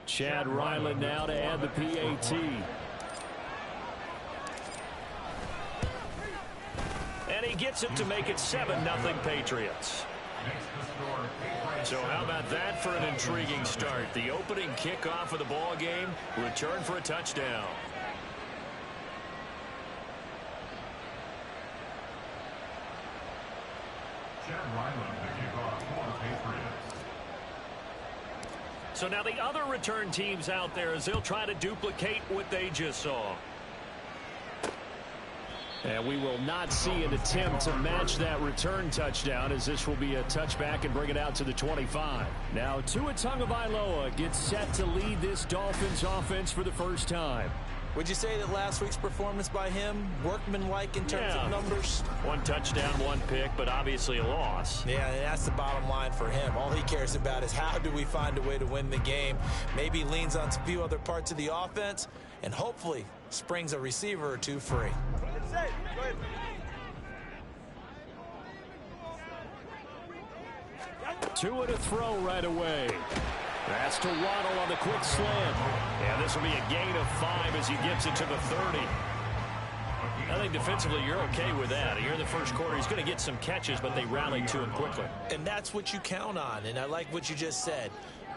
Chad Ryland now to add the PAT. And he gets it to make it 7-0 Patriots. So how about that for an intriguing start? The opening kickoff of the ball game, return for a touchdown. So now the other return teams out there as they'll try to duplicate what they just saw. And we will not see an attempt to match that return touchdown, as this will be a touchback and bring it out to the 25. Now Tua Tagovailoa gets set to lead this Dolphins offense for the first time. Would you say that last week's performance by him, workmanlike in terms of numbers? 1 touchdown, 1 pick, but obviously a loss. Yeah, and that's the bottom line for him. All he cares about is how do we find a way to win the game. Maybe leans on a few other parts of the offense, and hopefully springs a receiver or two free. Tua to throw right away. That's to Waddle on the quick slant. And this will be a gain of 5 as he gets it to the 30. I think defensively you're okay with that. Here in the first quarter, he's going to get some catches, but they rallied to him quickly. And that's what you count on, and I like what you just said.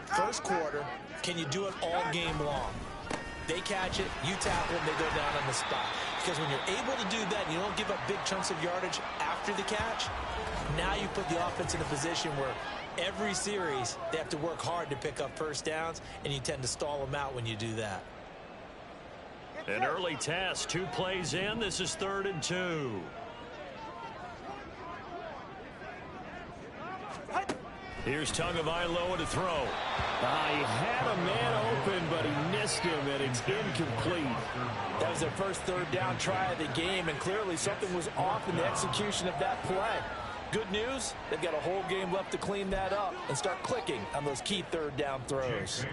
First quarter, can you do it all game long? They catch it, you tackle them, they go down on the spot. Because when you're able to do that and you don't give up big chunks of yardage after the catch, now you put the offense in a position where every series they have to work hard to pick up first downs, and you tend to stall them out when you do that. An early test, 2 plays in. This is 3rd and 2. Here's Tagovailoa to throw. He had a man open, but he missed him, and it's incomplete. That was their first 3rd down try of the game, and clearly something was off in the execution of that play. Good news, they've got a whole game left to clean that up and start clicking on those key 3rd down throws.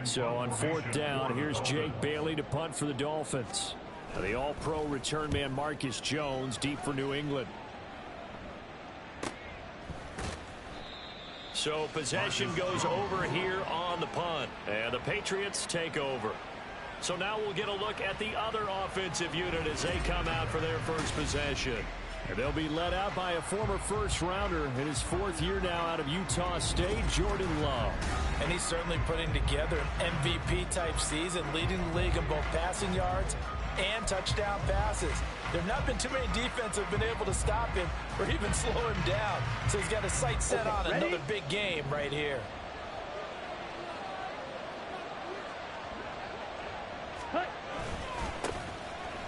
So on 4th down, here's Jake Bailey to punt for the Dolphins. The all-pro return man Marcus Jones deep for New England. So possession goes over here on the punt, and the Patriots take over. So now we'll get a look at the other offensive unit as they come out for their first possession. And they'll be led out by a former first-rounder in his 4th year now out of Utah State, Jordan Love. And he's certainly putting together an MVP-type season, leading the league in both passing yards and touchdown passes. There have not been too many defenses have been able to stop him or even slow him down. So he's got his sights set on another big game right here.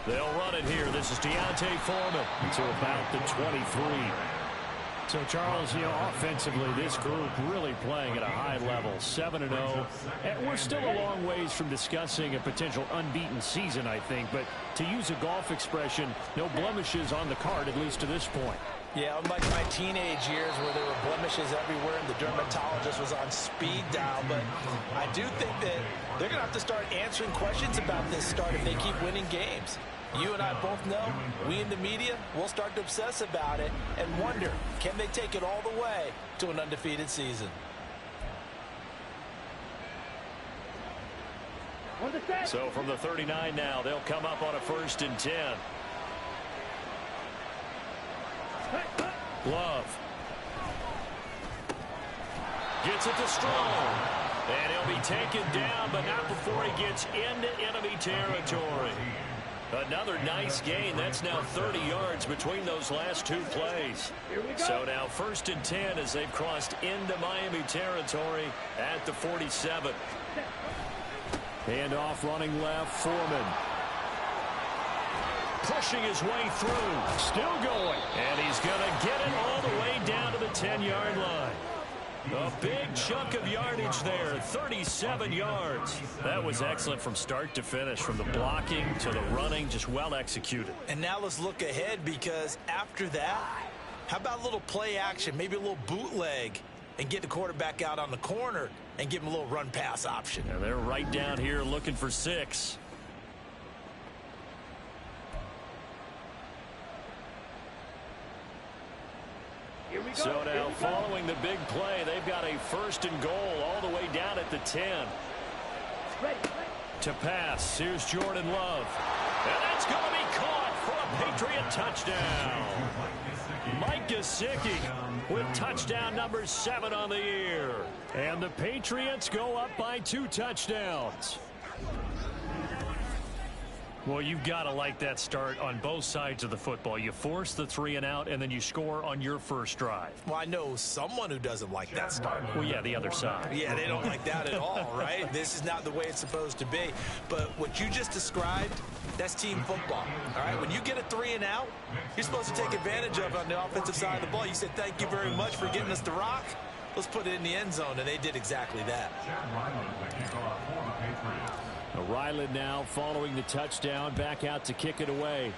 They'll run it here. This is Deontay Foreman to about the 23. So, Charles, offensively, this group really playing at a high level, 7-0. And we're still a long ways from discussing a potential unbeaten season, I think. But to use a golf expression, no blemishes on the card, at least to this point. Yeah, unlike my teenage years where there were blemishes everywhere and the dermatologist was on speed dial. But I do think that they're going to have to start answering questions about this start if they keep winning games. You and I both know, we in the media, we'll start to obsess about it and wonder, can they take it all the way to an undefeated season? So from the 39 now, they'll come up on a 1st and 10. Love. Gets it to Strong. And he'll be taken down, but not before he gets into enemy territory. Another nice gain. That's now 30 yards between those last 2 plays. So now 1st and 10 as they've crossed into Miami territory at the 47. Handoff running left, Foreman. Pushing his way through. Still going. And he's going to get it all the way down to the 10-yard line. A big chunk of yardage there, 37 yards. That was excellent from start to finish, from the blocking to the running, just well executed. And now let's look ahead, because after that, how about a little play action, maybe a little bootleg, and get the quarterback out on the corner and give him a little run-pass option. And they're right down here looking for 6. So now following the big play, they've got a 1st and goal all the way down at the 10. To pass, here's Jordan Love. And that's going to be caught for a Patriot touchdown. Mike Gesicki with touchdown number 7 on the year. And the Patriots go up by 2 touchdowns. Well, you've got to like that start on both sides of the football. You force the 3 and out, and then you score on your first drive. Well, I know someone who doesn't like that start. Well, yeah, the other side. Yeah, they don't like that at all, right? This is not the way it's supposed to be. But what you just described, that's team football, all right? When you get a 3 and out, you're supposed to take advantage of it on the offensive side of the ball. You said, thank you very much for getting us the rock. Let's put it in the end zone, and they did exactly that. Ryland now following the touchdown, back out to kick it away.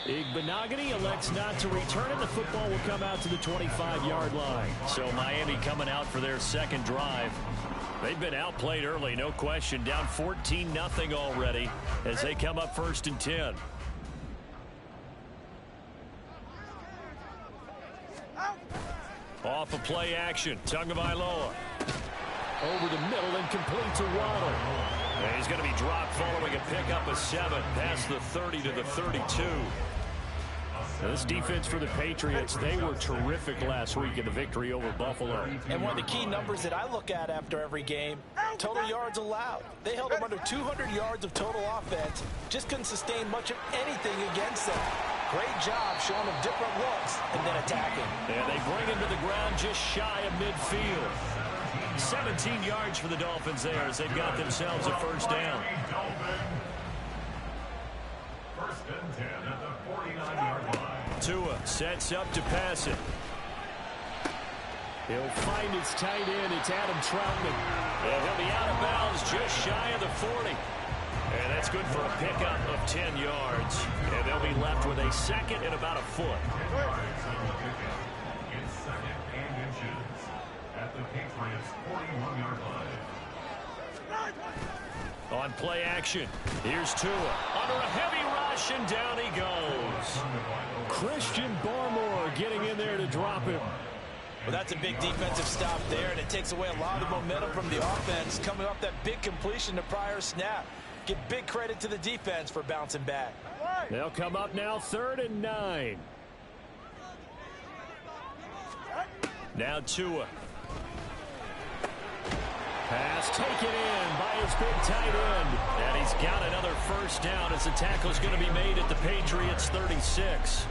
Igbenogany elects not to return it. The football will come out to the 25-yard line. So Miami coming out for their second drive. They've been outplayed early, no question. Down 14-0 already as they come up 1st and 10. Off of play action, Tagovailoa. Over the middle and complete to Waddle. And he's going to be dropped following a pickup of 7 past the 30 to the 32. Now this defense for the Patriots, they were terrific last week in the victory over Buffalo. And one of the key numbers that I look at after every game, total yards allowed. They held them under 200 yards of total offense. Just couldn't sustain much of anything against them. Great job showing them different looks and then attacking. And they bring him to the ground just shy of midfield. 17 yards for the Dolphins there as they've got themselves a first down. First and 10 at the 49-yard line. Tua sets up to pass it. He'll find his tight end. It's Adam Troutman. And he'll be out of bounds just shy of the 40. And that's good for a pickup of 10 yards. And they'll be left with a second and about a foot. It's second and inches at the Patriots 41-yard line. On play action, here's Tua. Under a heavy rush, and down he goes. Christian Barmore getting in there to drop him. Well, that's a big defensive stop there, and it takes away a lot of the momentum from the offense coming off that big completion the prior snap. Give big credit to the defense for bouncing back. They'll come up now 3rd and 9. Now Tua. Pass taken in by his big tight end. And he's got another first down as the tackle's going to be made at the Patriots 36.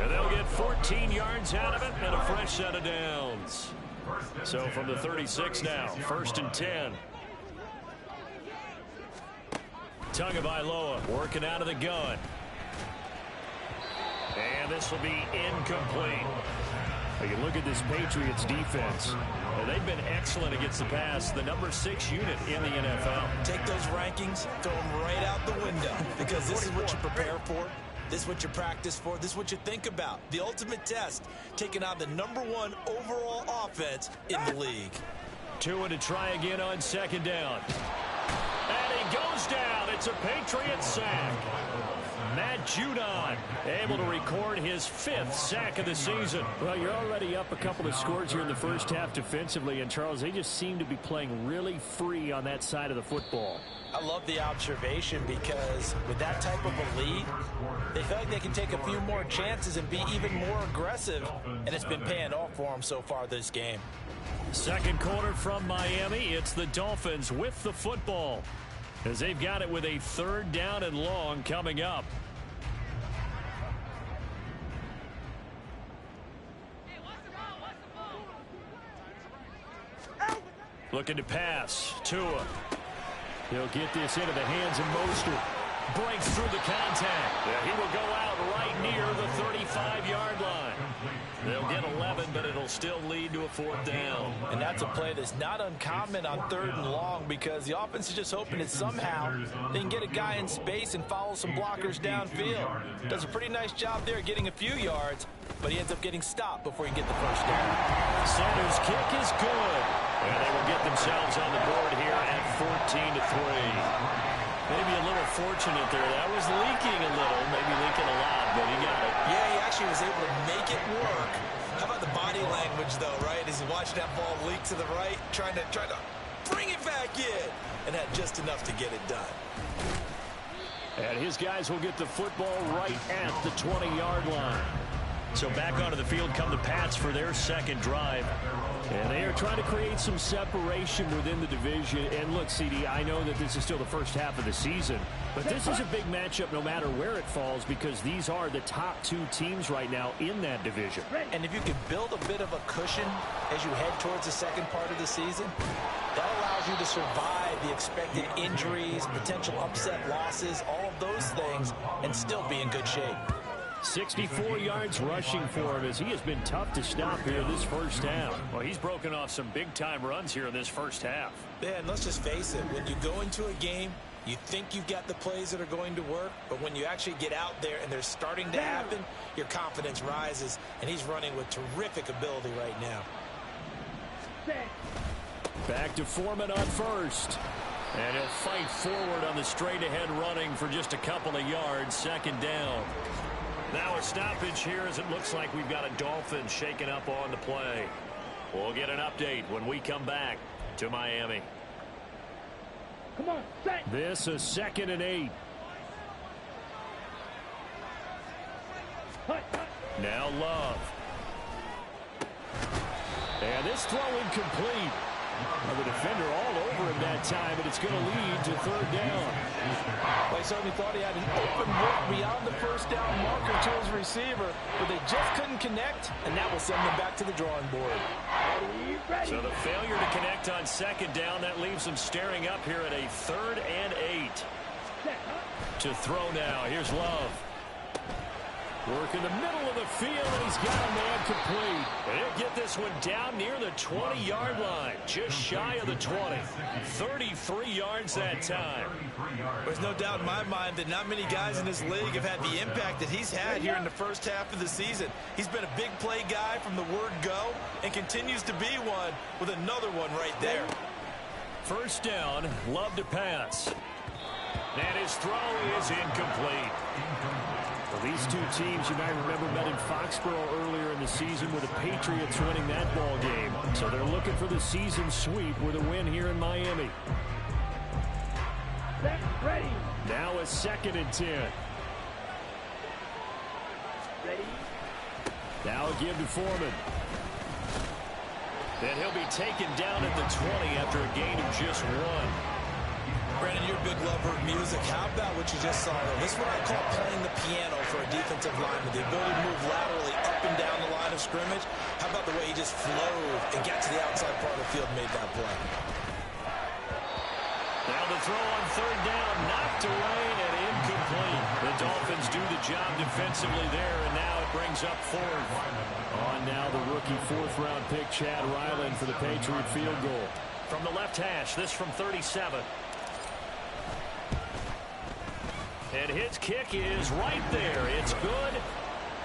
And they'll get 14 yards out of it and a fresh set of downs. So from the 36 now, 1st and 10. Tagovailoa working out of the gun. And this will be incomplete. You look at this Patriots defense. They've been excellent against the pass. The number 6 unit in the NFL. Take those rankings, throw them right out the window. Because this is what you prepare for. This is what you practice for. This is what you think about. The ultimate test, taking on the number 1 overall offense in the league. Tua to try again on 2nd down. And he goes down. It's a Patriot sack. Matt Judon able to record his 5th sack of the season. Well, you're already up a couple of scores here in the first half defensively. And, Charles, they just seem to be playing really free on that side of the football. I love the observation because with that type of a lead, they feel like they can take a few more chances and be even more aggressive. And it's been paying off for them so far this game. Second quarter from Miami. It's the Dolphins with the football as they've got it with a 3rd down and long coming up. Looking to pass. Tua. He'll get this into the hands of Mostert. Breaks through the contact. Yeah, he will go out right near the 35-yard line. They'll get 11, but it'll still lead to a 4th down. And that's a play that's not uncommon on 3rd and long because the offense is just hoping that somehow they can get a guy in space and follow some blockers downfield. Does a pretty nice job there getting a few yards, but he ends up getting stopped before he gets the first down. Sanders' kick is good. And they will get themselves on the board here at 14-3. Maybe a little fortunate there. That was leaking a little, maybe leaking a lot, but he got it. Yeah, he actually was able to make it work How about the body language, though, right? As he's watching that ball leak to the right, trying to bring it back in, and had just enough to get it done. And his guys will get the football right at the 20-yard line. So back onto the field come the Pats for their second drive. And they are trying to create some separation within the division. And look, CD, I know that this is still the first half of the season, but this is a big matchup no matter where it falls, because these are the top two teams right now in that division. And if you can build a bit of a cushion as you head towards the second part of the season, that allows you to survive the expected injuries, potential upset losses, all of those things, and still be in good shape. 64 yards rushing for him, as he has been tough to stop here this first half. Well, he's broken off some big-time runs here in this first half. Yeah, and let's just face it, when you go into a game, you think you've got the plays that are going to work, but when you actually get out there and they're starting to happen, your confidence rises, and he's running with terrific ability right now. Back to Foreman on first. And he'll fight forward on the straight-ahead running for just a couple of yards, second down. Now a stoppage here, as it looks like we've got a Dolphin shaking up on the play. We'll get an update when we come back to Miami. Come on, set. This is 2nd and 8. Now Love. And this throw incomplete. The defender all over him that time, but it's going to lead to third down. Well, he certainly thought he had an open look beyond the first down marker to his receiver, but they just couldn't connect, and that will send them back to the drawing board. Ready. So the failure to connect on second down, that leaves them staring up here at a 3rd and 8. To throw now, here's Love. Work in the middle of the field, and he's got a man complete. And he'll get this one down near the 20-yard line, just shy of the 20. 33 yards that time. There's no doubt in my mind that not many guys in this league have had the impact that he's had here in the first half of the season. He's been a big play guy from the word go and continues to be one with another one right there. First down, Love to pass. And his throw is incomplete. Well, these two teams, you might remember, met in Foxborough earlier in the season with the Patriots winning that ball game. So they're looking for the season sweep with a win here in Miami. Ready. Now a 2nd and 10. Ready. Now a give to Foreman. Then he'll be taken down at the 20 after a gain of just 1. Brandon, you're a big lover of music. How about what you just saw there? This is what I call playing the piano for a defensive lineman. The ability to move laterally up and down the line of scrimmage. How about the way he just flowed and got to the outside part of the field and made that play? Now the throw on third down, knocked away and incomplete. The Dolphins do the job defensively there, and now it brings up 4th. On now the rookie 4th-round pick, Chad Ryland, for the Patriot field goal. From the left hash, this from 37. And his kick is right there. It's good.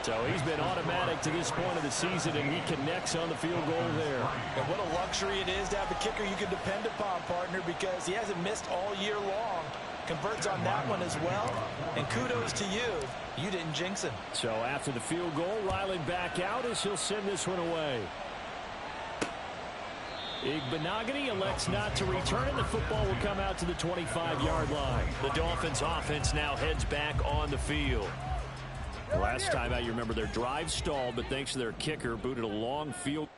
So he's been automatic to this point of the season, and he connects on the field goal there. And what a luxury it is to have a kicker you can depend upon, partner, because he hasn't missed all year long. Converts on that one as well. And kudos to you. You didn't jinx him. So after the field goal, Ryland back out as he'll send this one away. Igbenogany elects not to return, and the football will come out to the 25-yard line. The Dolphins offense now heads back on the field. Last time out, you remember their drive stalled, but thanks to their kicker, booted a long field.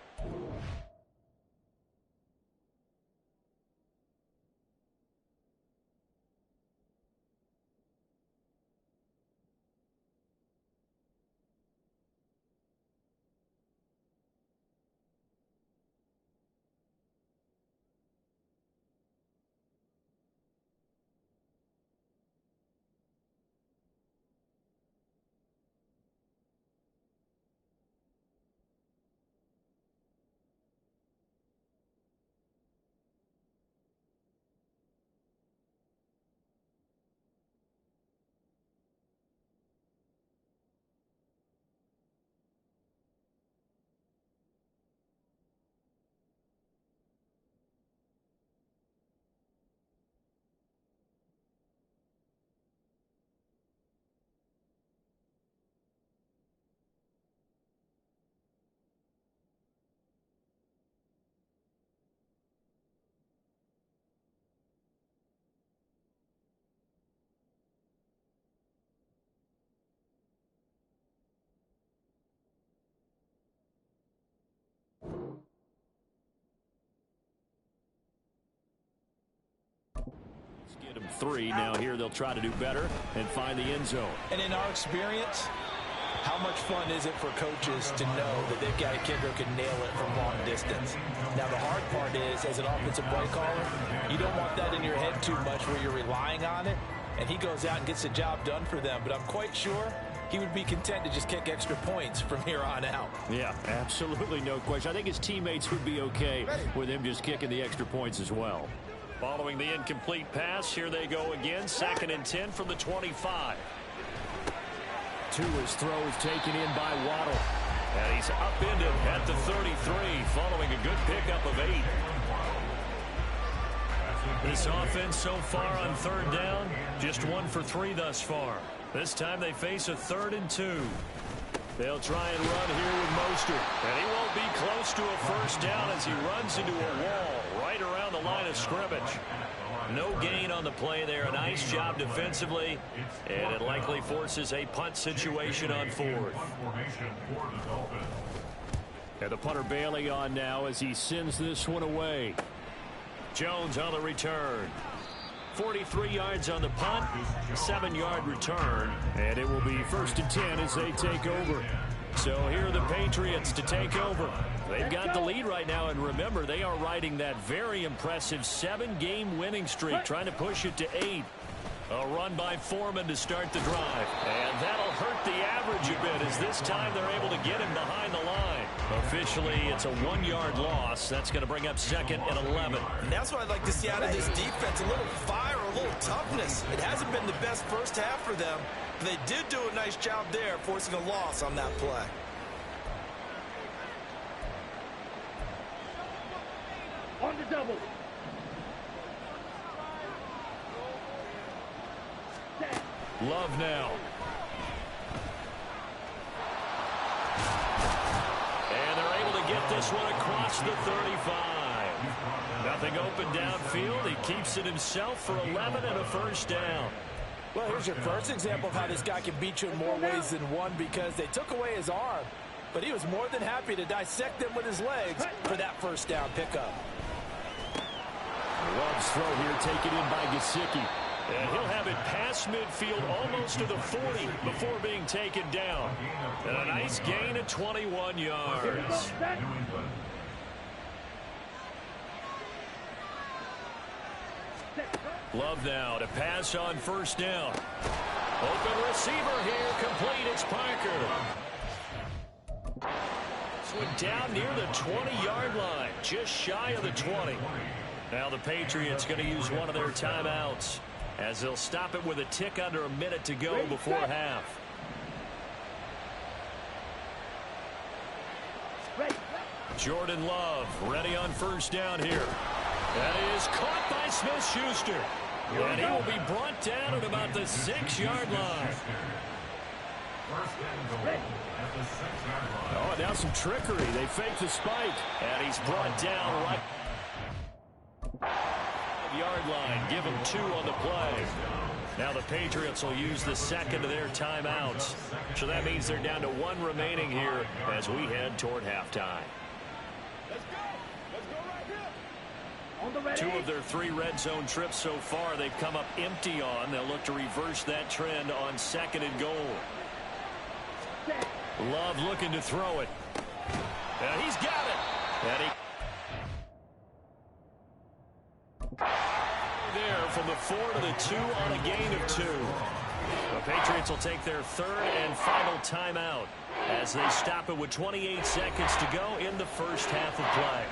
Three. Now here they'll try to do better and find the end zone. And in our experience, how much fun is it for coaches to know that they've got a kicker who can nail it from long distance? Now, the hard part is, as an offensive play caller, you don't want that in your head too much where you're relying on it, and he goes out and gets the job done for them. But I'm quite sure he would be content to just kick extra points from here on out. Yeah, absolutely no question. I think his teammates would be okay with him just kicking the extra points as well. Following the incomplete pass, here they go again. 2nd and 10 from the 25. To his throw is taken in by Waddle. And he's upended at the 33 following a good pickup of 8. This offense so far on 3rd down, just 1 for 3 thus far. This time they face a 3rd and 2. They'll try and run here with Mostert. And he won't be close to a first down as he runs into a wall right around the line of scrimmage. No gain on the play there. A nice job defensively. And it likely forces a punt situation on 4th. And the punter Bailey on now as he sends this one away. Jones on the return. 43 yards on the punt, 7-yard return, and it will be 1st and 10 as they take over. So here are the Patriots to take over. They've got the lead right now, and remember, they are riding that very impressive 7-game winning streak, trying to push it to 8. A run by Foreman to start the drive, and that'll hurt the average a bit as this time they're able to get him behind the line. Officially, it's a 1-yard loss. That's going to bring up 2nd and 11. And that's what I'd like to see out of this defense, a little fire, a little toughness. It hasn't been the best first half for them, but they did do a nice job there, forcing a loss on that play. On the double. Love now. And they're able to get this one across the 35. Nothing open downfield. He keeps it himself for 11 and a first down. Well, here's your first example of how this guy can beat you in more ways than one, because they took away his arm, but he was more than happy to dissect them with his legs for that first down pickup. Love's throw here taken in by Gesicki. And he'll have it past midfield almost to the 40 before being taken down. And a nice gain of 21 yards. Love now to pass on first down. Open receiver here, complete. It's Parker. Went down near the 20-yard line, just shy of the 20. Now the Patriots going to use one of their timeouts, as they'll stop it with a tick under a minute to go before half. Jordan Love ready on first down here. That is caught by Smith-Schuster. And he will be brought down at about the 6-yard line. Oh, now some trickery. They fake the spike. And he's brought down right. Yard line. Give him 2 on the play. Now the Patriots will use the second of their timeouts. So that means they're down to 1 remaining here as we head toward halftime. 2 of their 3 red zone trips so far they've come up empty on. They'll look to reverse that trend on 2nd and goal. Love looking to throw it. And he's got it. And he there from the 4 to the 2 on a gain of 2. The Patriots will take their 3rd and final timeout as they stop it with 28 seconds to go in the first half of play.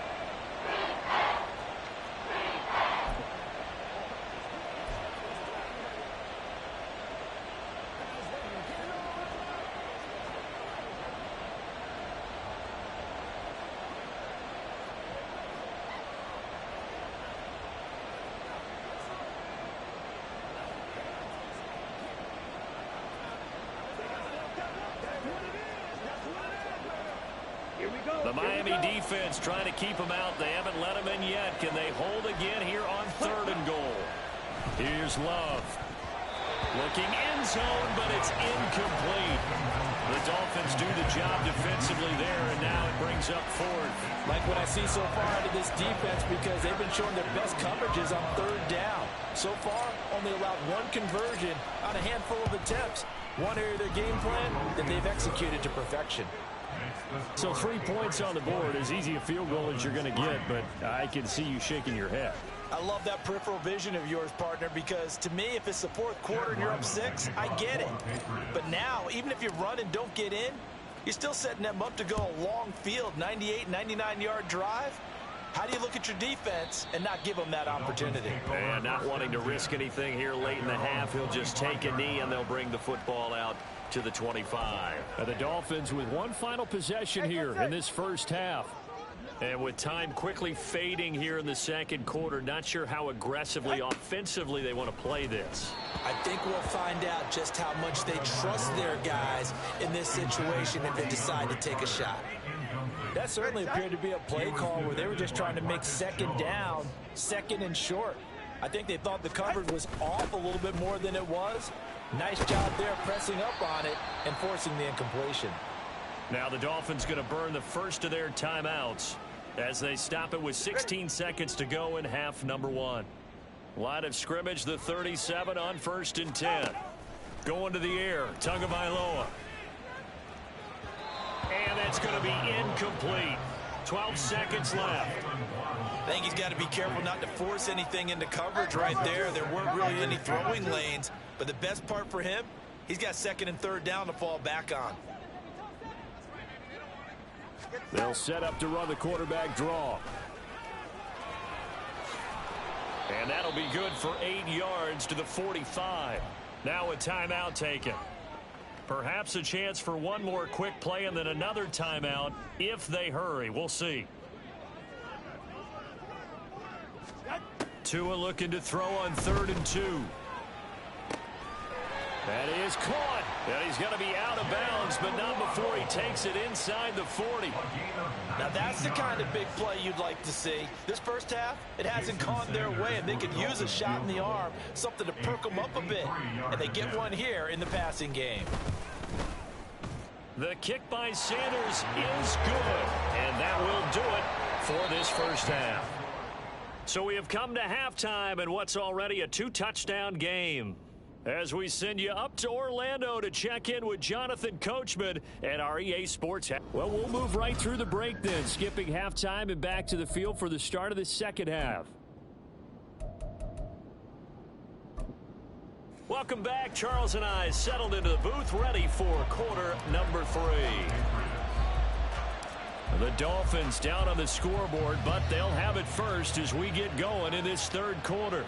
The Miami defense trying to keep him out. They haven't let him in yet. Can they hold again here on 3rd and goal? Here's Love. Looking end zone, but it's incomplete. The Dolphins do the job defensively there, and now it brings up fourth. Like what I see so far out of this defense, because they've been showing their best coverages on third down. So far, only allowed one conversion on a handful of attempts. One area of their game plan that they've executed to perfection. So 3 points on the board, as easy a field goal as you're going to get, but I can see you shaking your head. I love that peripheral vision of yours, partner, because to me, if it's the fourth quarter and you're up 6, I get it. But now, even if you run and don't get in, you're still setting them up to go a long field, 98, 99-yard drive. How do you look at your defense and not give them that opportunity? And not wanting to risk anything here late in the half, he'll just take a knee and they'll bring the football out to the 25. The Dolphins with one final possession here in this first half. And with time quickly fading here in the second quarter, not sure how aggressively, offensively they want to play this. I think we'll find out just how much they trust their guys in this situation if they decide to take a shot. That certainly appeared to be a play call where they were just trying to make second down, second and short. I think they thought the coverage was off a little bit more than it was. Nice job there pressing up on it and forcing the incompletion. Now the Dolphins going to burn the first of their timeouts as they stop it with 16 seconds to go in half number 1. Line of scrimmage, the 37 on 1st and 10. Going to the air, Tagovailoa. And that's going to be incomplete. 12 seconds left. I think he's got to be careful not to force anything into coverage right there. There weren't really any throwing lanes, but the best part for him, he's got second and third down to fall back on. They'll set up to run the quarterback draw. And that'll be good for 8 yards to the 45. Now a timeout taken. Perhaps a chance for one more quick play and then another timeout if they hurry. We'll see. Tua looking to throw on 3rd and 2. That is caught. And he's going to be out of bounds, but not before he takes it inside the 40. Now that's the kind of big play you'd like to see. This first half, it hasn't gone their way, and they could use a shot in the arm, something to perk them up a bit. And they get one here in the passing game. The kick by Sanders is good, and that will do it for this first half. So we have come to halftime in what's already a 2-touchdown game. As we send you up to Orlando to check in with Jonathan Coachman at our EA Sports. Well, we'll move right through the break then, skipping halftime and back to the field for the start of the second half. Welcome back. Charles and I settled into the booth, ready for quarter number 3. The Dolphins down on the scoreboard, but they'll have it first as we get going in this third quarter.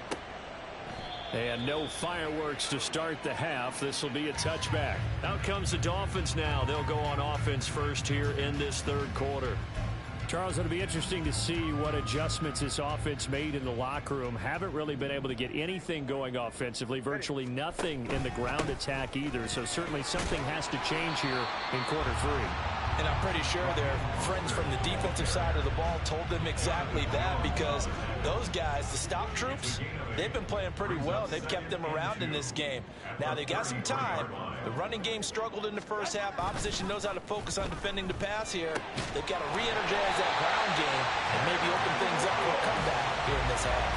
And no fireworks to start the half. This will be a touchback. Out comes the Dolphins now. They'll go on offense first here in this third quarter. Charles, it'll be interesting to see what adjustments this offense made in the locker room. Haven't really been able to get anything going offensively. Virtually nothing in the ground attack either. So certainly something has to change here in quarter 3. And I'm pretty sure their friends from the defensive side of the ball told them exactly that, because those guys, the stop troops, they've been playing pretty well. They've kept them around in this game. Now, they've got some time. The running game struggled in the first half. Opposition knows how to focus on defending the pass here. They've got to re-energize that ground game and maybe open things up for a comeback here in this half.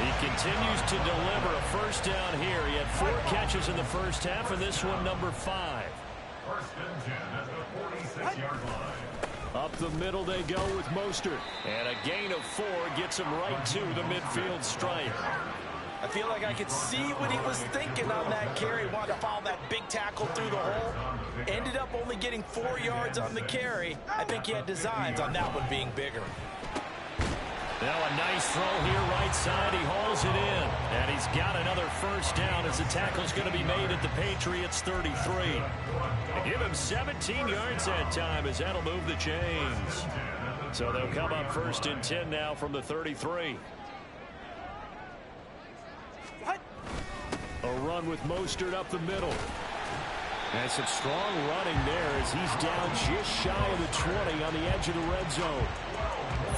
He continues to deliver a first down here. He had 4 catches in the first half, and this one number 5. First and 10 at the 46-yard line. Up the middle they go with Mostert. And a gain of 4 gets him right to the midfield stripe. I feel like I could see what he was thinking on that carry. Wanted to follow that big tackle through the hole. Ended up only getting 4 yards on the carry. I think he had designs on that one being bigger. Now a nice throw here right side. He hauls it in. And he's got another first down as the tackle's going to be made at the Patriots 33. And give him 17 yards that time as that'll move the chains. So they'll come up first and 10 now from the 33. A run with Mostert up the middle. And some strong running there as he's down just shy of the 20 on the edge of the red zone.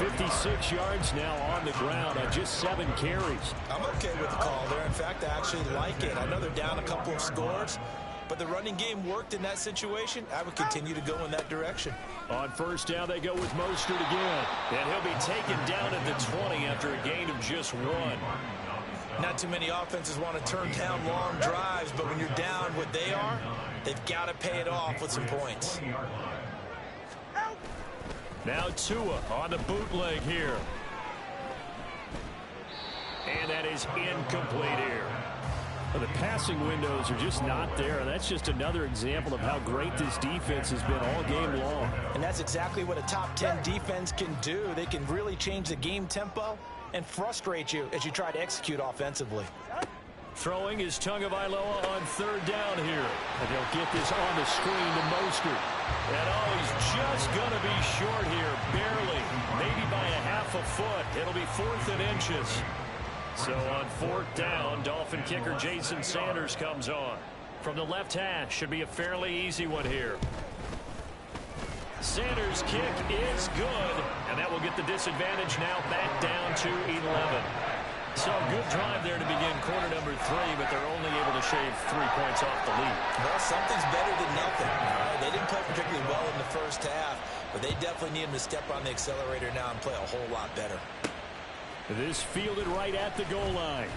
56 yards now on the ground on just 7 carries. I'm okay with the call there. In fact, I actually like it. I know they're down a couple of scores, but the running game worked in that situation. I would continue to go in that direction. On first down, they go with Mostert again. And he'll be taken down at the 20 after a gain of just 1. Not too many offenses want to turn down long drives, but when you're down what they are, they've got to pay it off with some points. Now Tua on the bootleg here. And that is incomplete here. Well, the passing windows are just not there, and that's just another example of how great this defense has been all game long. And that's exactly what a top 10 defense can do. They can really change the game tempo and frustrate you as you try to execute offensively. Throwing is Tagovailoa on third down here. And they'll get this on the screen to Mostert. And oh, he's just going to be short here, barely. Maybe by a half a foot. It'll be 4th and inches. So on 4th down, Dolphin kicker Jason Sanders comes on. From the left hash, should be a fairly easy one here. Sanders' kick is good, and that will get the disadvantage now back down to 11. So good drive there to begin quarter number 3, but they're only able to shave 3 points off the lead. Well, something's better than nothing. They didn't play particularly well in the first half, but they definitely need him to step on the accelerator now and play a whole lot better. This fielded right at the goal line.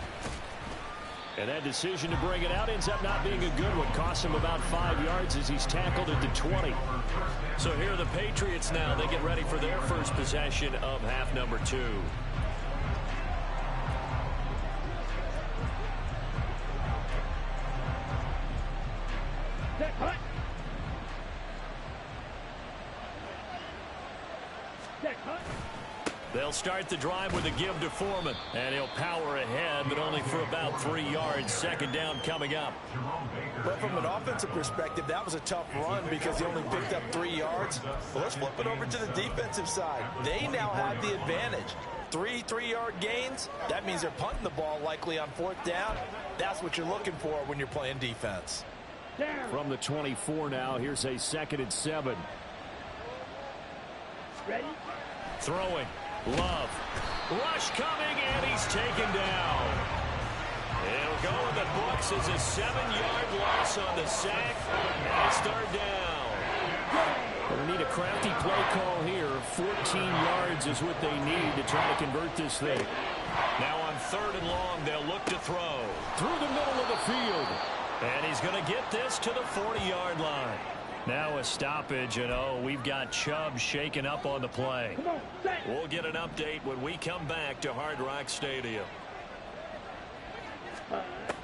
And that decision to bring it out ends up not being a good one. Costs him about 5 yards as he's tackled at the 20. So here are the Patriots now. They get ready for their first possession of half number 2. They'll start the drive with a give to Foreman. And he'll power ahead, but only for about 3 yards. Second down coming up. But from an offensive perspective, that was a tough run because he only picked up 3 yards. Well, let's flip it over to the defensive side. They now have the advantage. 3 3-yard gains. That means they're punting the ball likely on 4th down. That's what you're looking for when you're playing defense. From the 24 now, here's a 2nd and 7. Ready? Throwing. Love. Rush coming, and he's taken down. It'll go in the books as a 7-yard loss on the sack. And it's third down. They need a crafty play call here. 14 yards is what they need to try to convert this thing. Now on 3rd and long, they'll look to throw. Through the middle of the field. And he's going to get this to the 40-yard line. Now a stoppage, and oh, we've got Chubb shaken up on the play. We'll get an update when we come back to Hard Rock Stadium.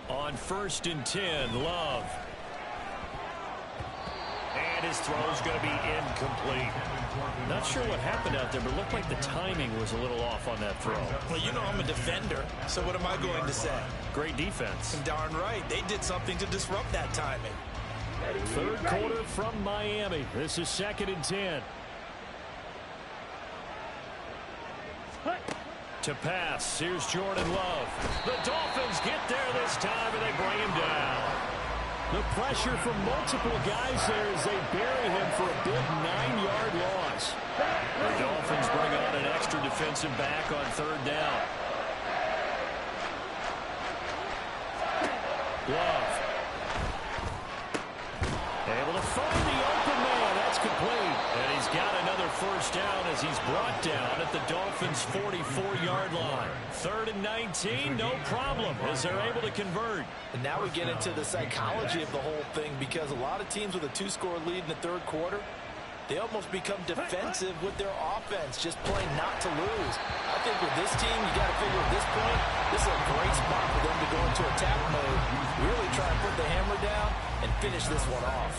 On 1st and 10, Love. And his throw's going to be incomplete. Not sure what happened out there, but it looked like the timing was a little off on that throw. Well, you know I'm a defender, so what am I going to say? Great defense. And darn right, they did something to disrupt that timing. 3rd quarter from Miami. This is 2nd and 10. To pass. Here's Jordan Love. The Dolphins get there this time, and they bring him down. The pressure from multiple guys there as they bury him for a big 9-yard loss. The Dolphins bring on an extra defensive back on 3rd down. Love. Able to find the open man. That's complete. And he's got another 1st down as he's brought down at the Dolphins' 44-yard line. 3rd and 19, no problem as they're able to convert. And now we get into the psychology of the whole thing because a lot of teams with a 2-score lead in the 3rd quarter, they almost become defensive with their offense, just playing not to lose. I think with this team, you got to figure at this point, this is a great spot for them to go into attack mode, really try and put the hammer down and finish this one off.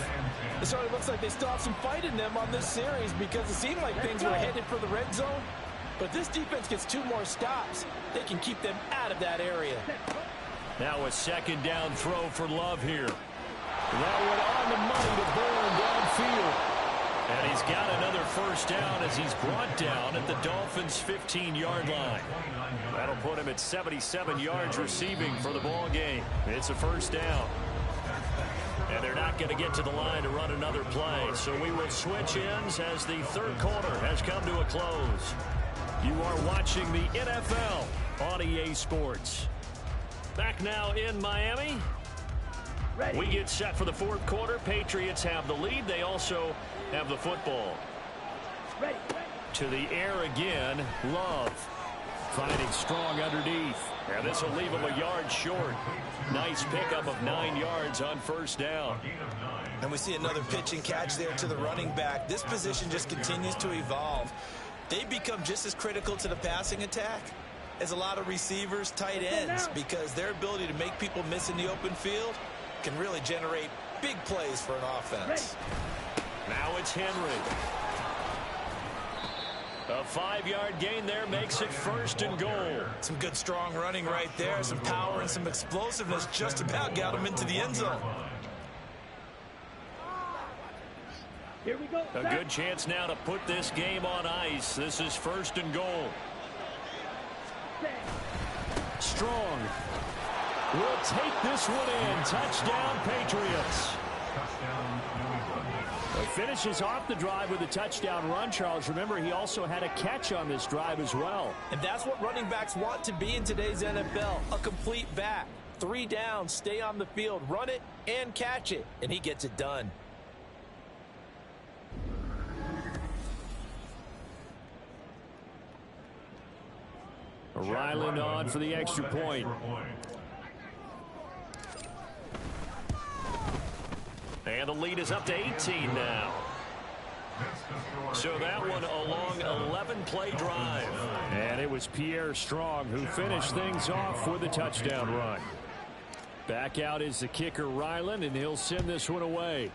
It certainly looks like they still have some fight in them on this series because it seemed like things were headed for the red zone. But if this defense gets 2 more stops, they can keep them out of that area. Now a 2nd down throw for Love here. That one on the money to Bourne downfield. And he's got another 1st down as he's brought down at the Dolphins' 15-yard line. That'll put him at 77 yards receiving for the ball game. It's a 1st down. And they're not going to get to the line to run another play. So we will switch ends as the 3rd quarter has come to a close. You are watching the NFL on EA Sports. Back now in Miami. Ready. We get set for the fourth quarter. Patriots have the lead. They also have the football. Ready. To the air again. Love finding strong underneath. And this will leave him a yard short. Nice pickup of 9 yards on first down. And we see another pitch and catch there to the running back. This position just continues to evolve. They become just as critical to the passing attack as a lot of receivers, tight ends, because their ability to make people miss in the open field can really generate big plays for an offense. Now it's Henry. A 5-yard gain there makes it first and goal. Some good strong running right there, some power and some explosiveness just about got him into the end zone. Here we go. A good chance now to put this game on ice. This is first and goal. Strong will take this one in. Touchdown, Patriots. He finishes off the drive with a touchdown run, Charles. Remember, he also had a catch on this drive as well. And that's what running backs want to be in today's NFL, a complete back. 3 downs, stay on the field, run it, and catch it. And he gets it done. Ryland on for the extra point. And the lead is up to 18 now. So that one a long 11-play drive. And it was Pierre Strong who finished things off with a touchdown run. Back out is the kicker Ryland, and he'll send this one away.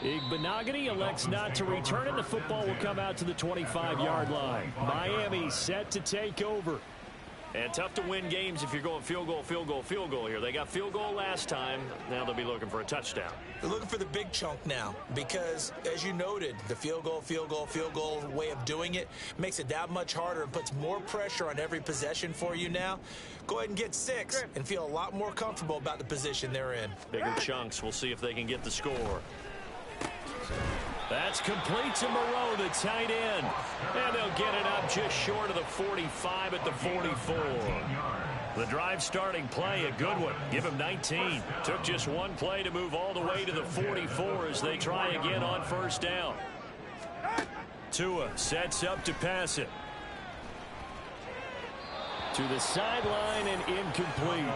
Igbenogany elects not to return it. The football will come out to the 25-yard line. Miami set to take over. And tough to win games if you're going field goal, field goal, field goal here. They got field goal last time. Now they'll be looking for a touchdown. They're looking for the big chunk now because, as you noted, the field goal way of doing it makes it that much harder and puts more pressure on every possession for you now. Go ahead and get 6 and feel a lot more comfortable about the position they're in. Bigger chunks. We'll see if they can get the score. That's complete to Moreau, the tight end. And they'll get it up just short of the 45 at the 44. The drive starting play, a good one. Give him 19. Took just one play to move all the way to the 44 as they try again on first down. Tua sets up to pass it. To the sideline and incomplete.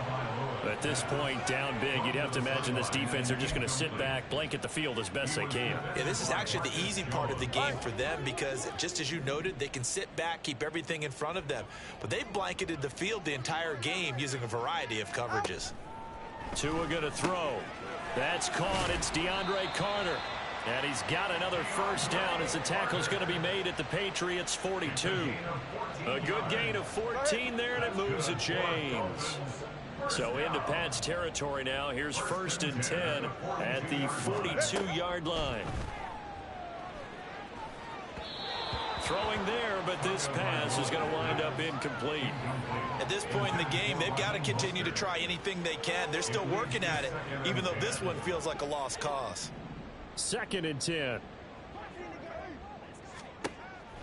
At this point, down big, you'd have to imagine this defense, they're just going to sit back, blanket the field as best they can. Yeah, this is actually the easy part of the game for them because, just as you noted, they can sit back, keep everything in front of them. But they've blanketed the field the entire game using a variety of coverages. Tua going to throw. That's caught. It's DeAndre Carter. And he's got another first down as the tackle's going to be made at the Patriots' 42. A good gain of 14 there, and it moves the chains. So into Pat's territory now. Here's first and 10 at the 42-yard line. Throwing there, but this pass is going to wind up incomplete. At this point in the game, they've got to continue to try anything they can. They're still working at it, even though this one feels like a lost cause. Second and 10.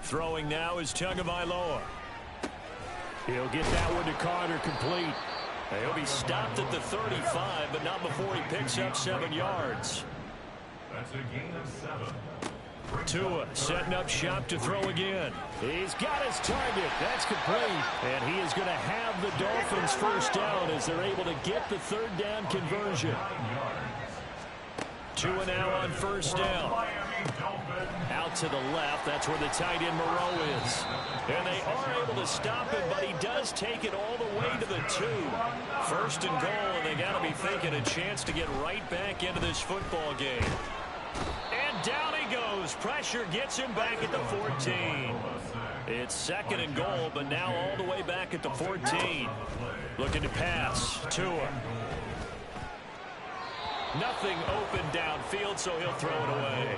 Throwing now is Tagovailoa. He'll get that one to Carter complete. He'll be stopped at the 35, but not before he picks up 7 yards. That's a gain of 7. Tua setting up shop to throw again. He's got his target. That's complete. And he is going to have the Dolphins first down as they're able to get the third down conversion. Tua now on first down. Out to the left. That's where the tight end Moreau is. And they are able to stop him, but he does take it all the way to the 2. First and goal, and they got to be thinking a chance to get right back into this football game. And down he goes. Pressure gets him back at the 14. It's second and goal, but now all the way back at the 14. Looking to pass. Tua. Nothing open downfield, so he'll throw it away.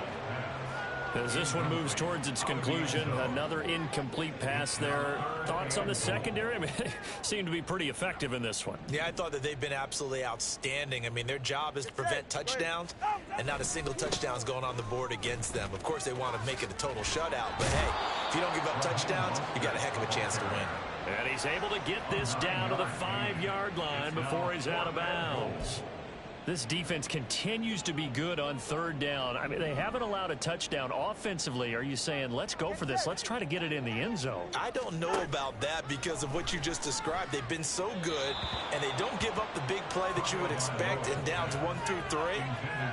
As this one moves towards its conclusion, another incomplete pass there. Thoughts on the secondary? I mean, they seem to be pretty effective in this one. Yeah, I thought that they've been absolutely outstanding. I mean, their job is to prevent touchdowns, and not a single touchdown is going on the board against them. Of course, they want to make it a total shutout, but hey, if you don't give up touchdowns, you got a heck of a chance to win. And he's able to get this down to the 5-yard line before he's out of bounds. This defense continues to be good on third down. I mean, they haven't allowed a touchdown offensively. Are you saying, let's go for this? Let's try to get it in the end zone. I don't know about that because of what you just described. They've been so good, and they don't give up the big play that you would expect in downs 1 through 3.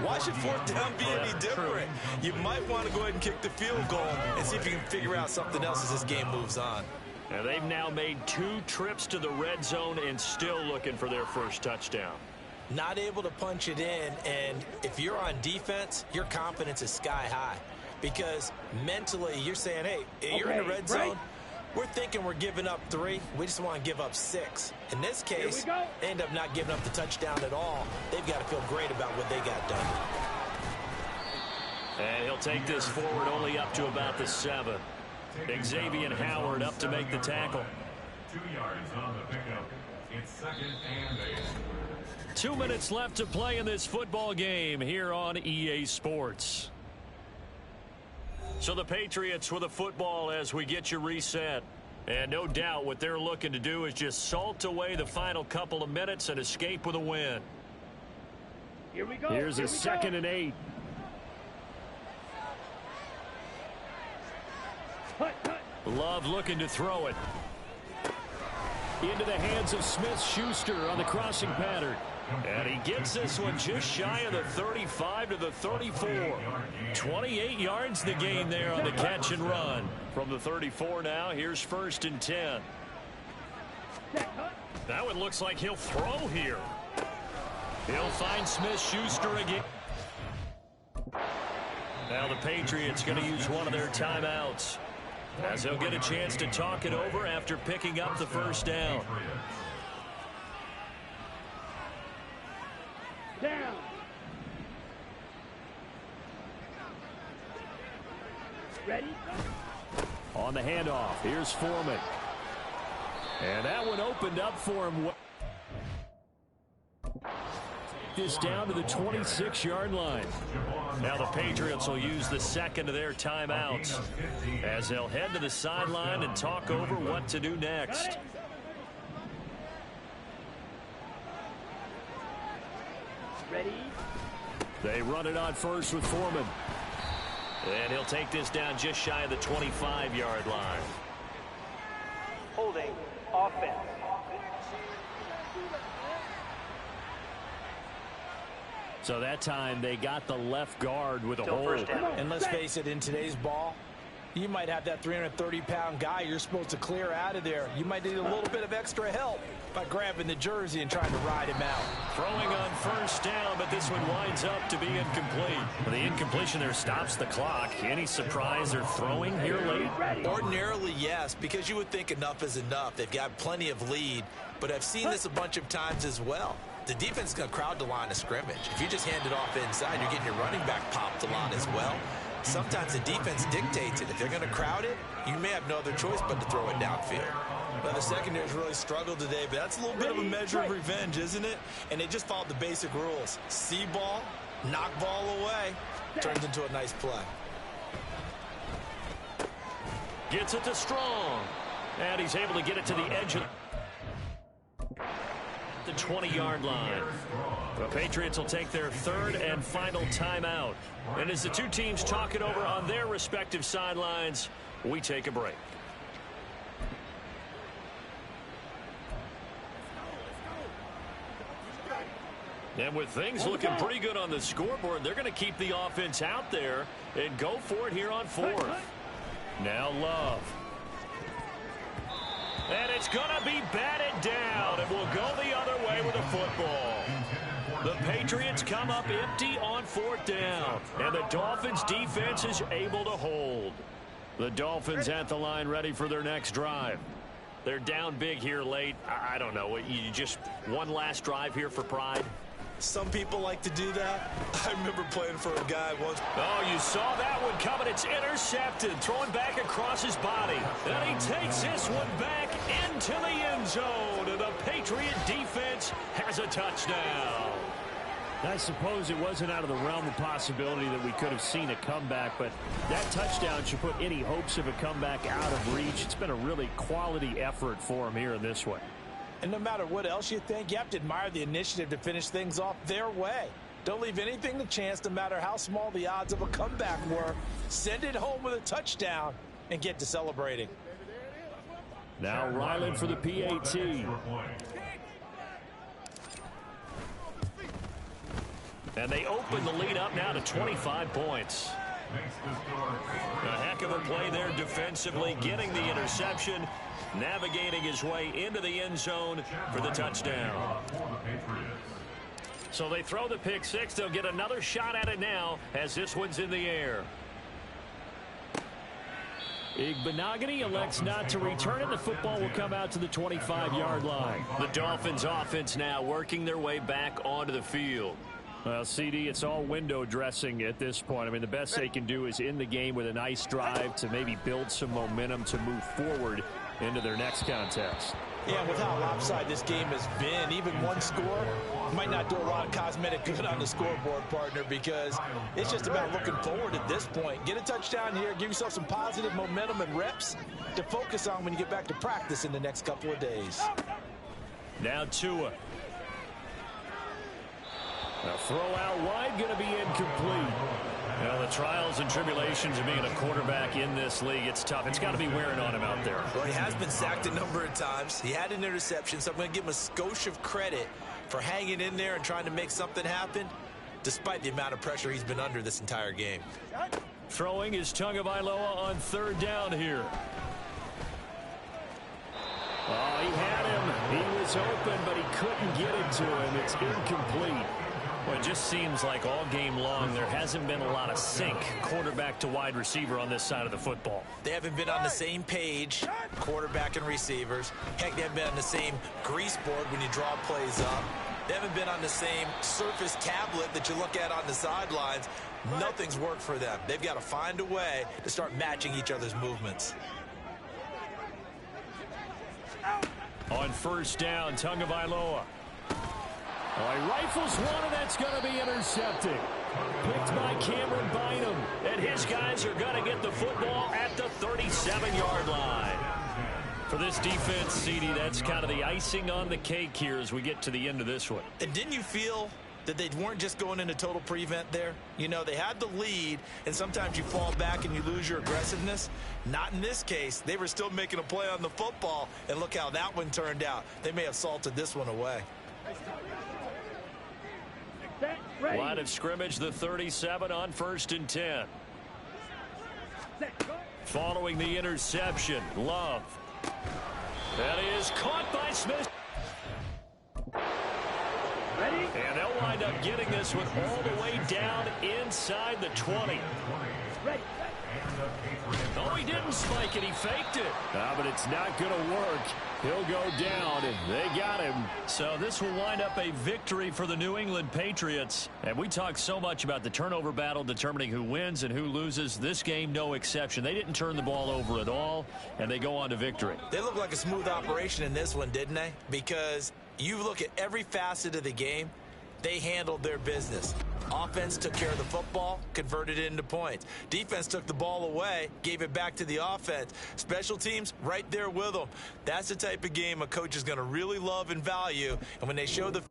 Why should fourth down be any different? You might want to go ahead and kick the field goal and see if you can figure out something else as this game moves on. And they've now made 2 trips to the red zone and still looking for their first touchdown. Not able to punch it in, and if you're on defense, your confidence is sky high because mentally you're saying, hey, you're in the red zone. We're thinking we're giving up 3. We just want to give up 6. In this case, they end up not giving up the touchdown at all. They've got to feel great about what they got done. And he'll take this forward only up to about the 7. Xavier Howard up to make the tackle. 2 yards on the pickup. It's 2nd and 8. 2 minutes left to play in this football game here on EA Sports. So the Patriots with a football as we get you reset. And no doubt what they're looking to do is just salt away the final couple of minutes and escape with a win. Here we go. Here's a 2nd and 8. Love looking to throw it. Into the hands of Smith-Schuster on the crossing pattern. And he gets this one just shy of the 35 to the 34. 28 yards the gain there on the catch and run. From the 34 now, here's 1st and 10. That one looks like he'll throw here. He'll find Smith-Schuster again. Now the Patriots going to use one of their timeouts, as they'll get a chance to talk it over after picking up the first down. Down. Ready? On the handoff, here's Foreman. And that one opened up for him. This down to the 26-yard line. Now the Patriots will use the 2nd of their timeouts as they'll head to the sideline and talk over what to do next. Ready? They run it on first with Foreman. And he'll take this down just shy of the 25-yard line. Holding. Offense. So that time they got the left guard with a hold. And let's face it, in today's ball, you might have that 330-pound guy you're supposed to clear out of there. You might need a little bit of extra help by grabbing the jersey and trying to ride him out. Throwing on first down, but this one winds up to be incomplete. The incompletion there stops the clock. Any surprise they're throwing here late? Ordinarily, yes, because you would think enough is enough. They've got plenty of lead, but I've seen this a bunch of times as well. The defense is going to crowd the line of scrimmage. If you just hand it off inside, you're getting your running back popped a lot as well. Sometimes the defense dictates it. If they're going to crowd it, you may have no other choice but to throw it downfield. Well, the secondary's really struggled today, but that's a little bit of a measure of revenge, isn't it? And they just followed the basic rules. See ball, knock ball away, turns into a nice play. Gets it to Strong. And he's able to get it to the edge of the 20-yard line. The Patriots will take their 3rd and final timeout. And as the two teams talk it over on their respective sidelines, we take a break. And with things looking pretty good on the scoreboard, they're going to keep the offense out there and go for it here on 4th. Now Love. And it's going to be batted down, and we'll go the other way with the football. The Patriots come up empty on 4th down, and the Dolphins' defense is able to hold. The Dolphins at the line ready for their next drive. They're down big here late. I don't know. You just one last drive here for pride? some people like to do that. I remember playing for a guy once. Oh, you saw that one coming. It's intercepted. Throwing back across his body. And he takes this one back into the end zone. And the Patriot defense has a touchdown. I suppose it wasn't out of the realm of possibility that we could have seen a comeback, but that touchdown should put any hopes of a comeback out of reach. It's been a really quality effort for him here in this one. And no matter what else you think, you have to admire the initiative to finish things off their way. Don't leave anything to chance, no matter how small the odds of a comeback were. Send it home with a touchdown and get to celebrating. Now Ryland for the PAT. And they open the lead up now to 25 points. A heck of a play there defensively, getting the interception, navigating his way into the end zone for the touchdown. So they throw the pick six. They'll get another shot at it now as this one's in the air. Igbenogany elects not to return it. The football will come out to the 25-yard line. The Dolphins offense now working their way back onto the field. Well, CD, it's all window dressing at this point. I mean, the best they can do is in the game with a nice drive to maybe build some momentum to move forward into their next contest. Yeah, with how lopsided this game has been, even one score might not do a lot of cosmetic good on the scoreboard, partner, because it's just about looking forward at this point. Get a touchdown here, give yourself some positive momentum and reps to focus on when you get back to practice in the next couple of days. Now Tua. A throw out wide, going to be incomplete. Well, the trials and tribulations of being a quarterback in this league, it's tough. It's got to be wearing on him out there. Well, he has been sacked a number of times. He had an interception, so I'm going to give him a skosh of credit for hanging in there and trying to make something happen, despite the amount of pressure he's been under this entire game. Throwing is Tagovailoa on third down here. Oh, he had him. He was open, but he couldn't get it to him. It's incomplete. Well, it just seems like all game long there hasn't been a lot of sync quarterback to wide receiver on this side of the football. They haven't been on the same page, quarterback and receivers. Heck, they haven't been on the same grease board when you draw plays up. They haven't been on the same surface tablet that you look at on the sidelines. Nothing's worked for them. They've got to find a way to start matching each other's movements. On first down, Tagovailoa. Oh, he rifles one, and that's going to be intercepted. Picked by Cameron Bynum. And his guys are going to get the football at the 37-yard line. For this defense, CD, that's kind of the icing on the cake here as we get to the end of this one. And didn't you feel that they weren't just going into total prevent there? You know, they had the lead, and sometimes you fall back and you lose your aggressiveness. Not in this case. They were still making a play on the football, and look how that one turned out. They may have salted this one away. Line of scrimmage, the 37 on 1st and 10. Following the interception, Love. That is caught by Smith. Ready? And they'll wind up getting this one all the way down inside the 20. Ready. Oh, he didn't spike it. He faked it. But it's not going to work. He'll go down, and they got him. So this will wind up a victory for the New England Patriots. And we talk so much about the turnover battle determining who wins and who loses. This game, no exception. They didn't turn the ball over at all, and they go on to victory. They look like a smooth operation in this one, didn't they? Because you look at every facet of the game, they handled their business. Offense took care of the football, converted it into points. Defense took the ball away, gave it back to the offense. Special teams, right there with them. That's the type of game a coach is going to really love and value. And when they show the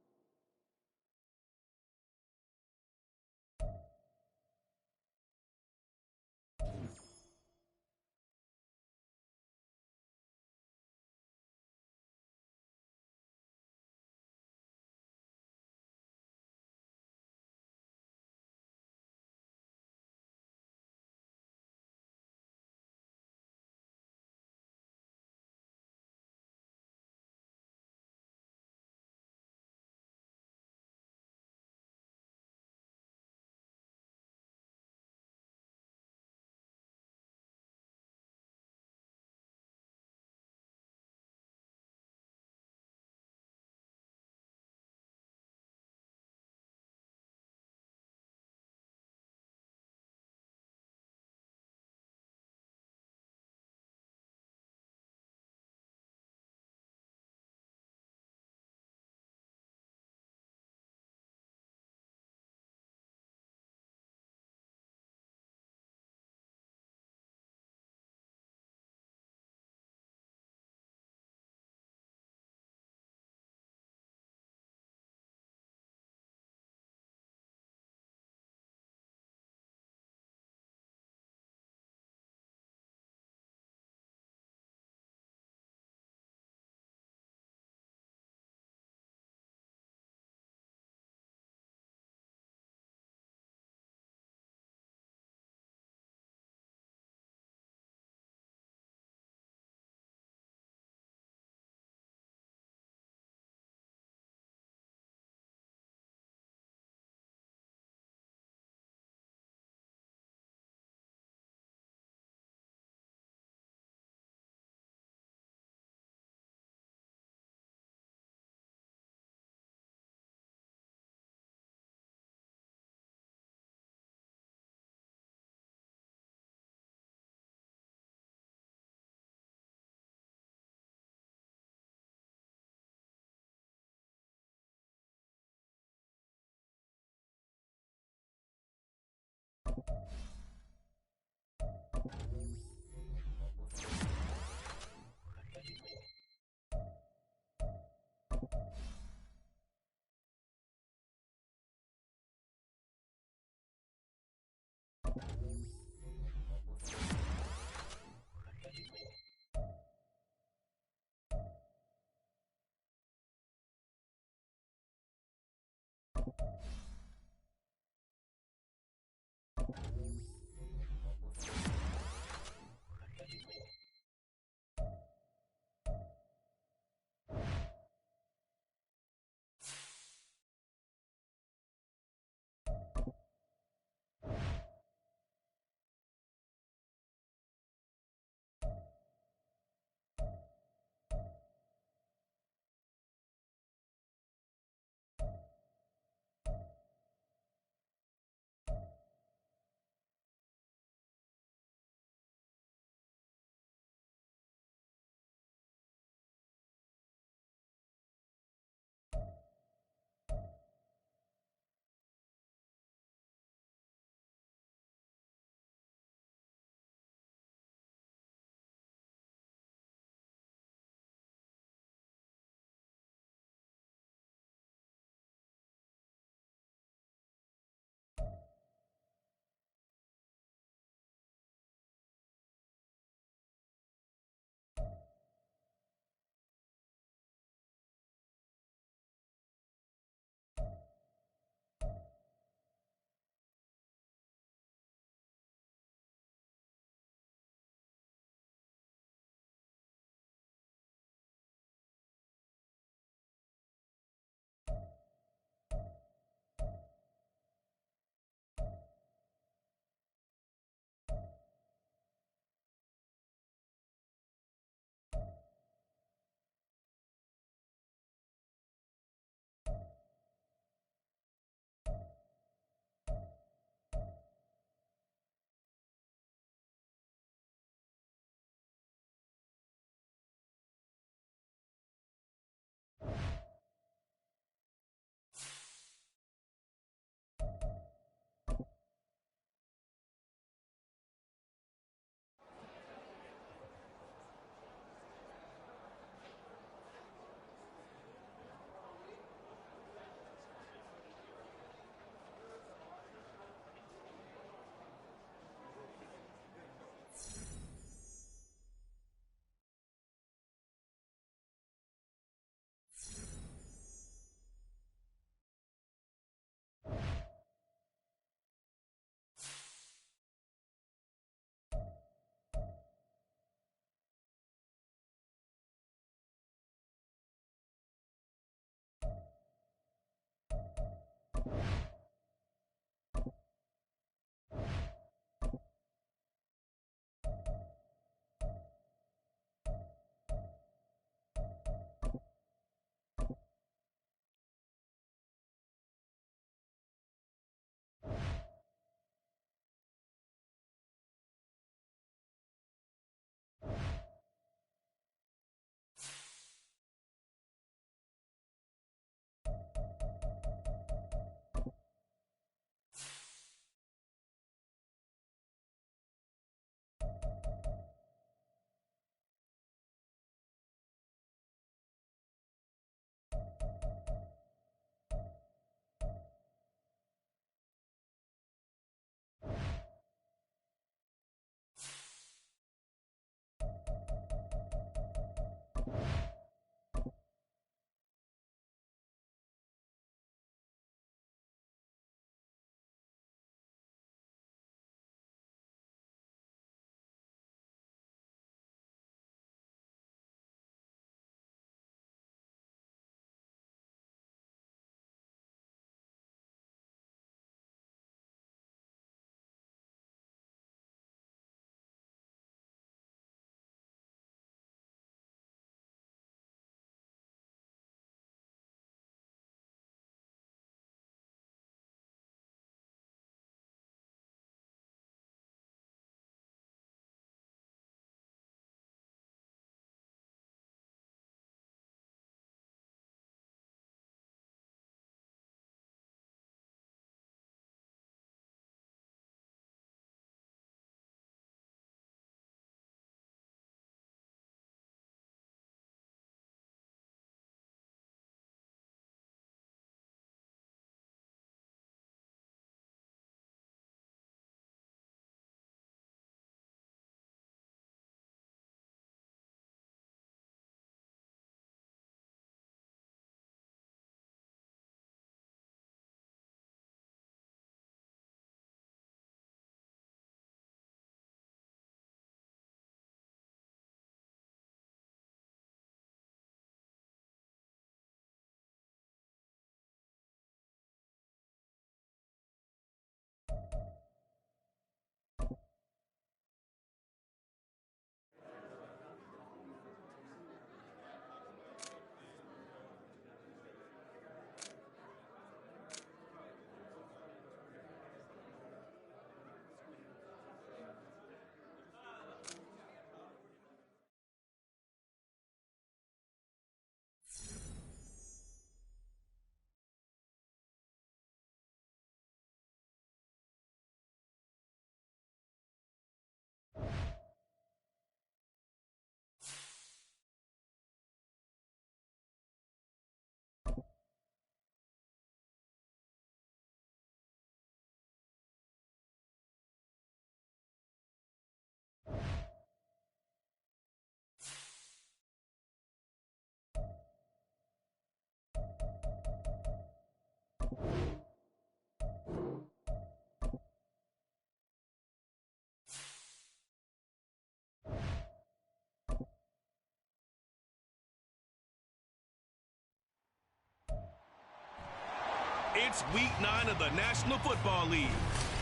It's week 9 of the National Football League,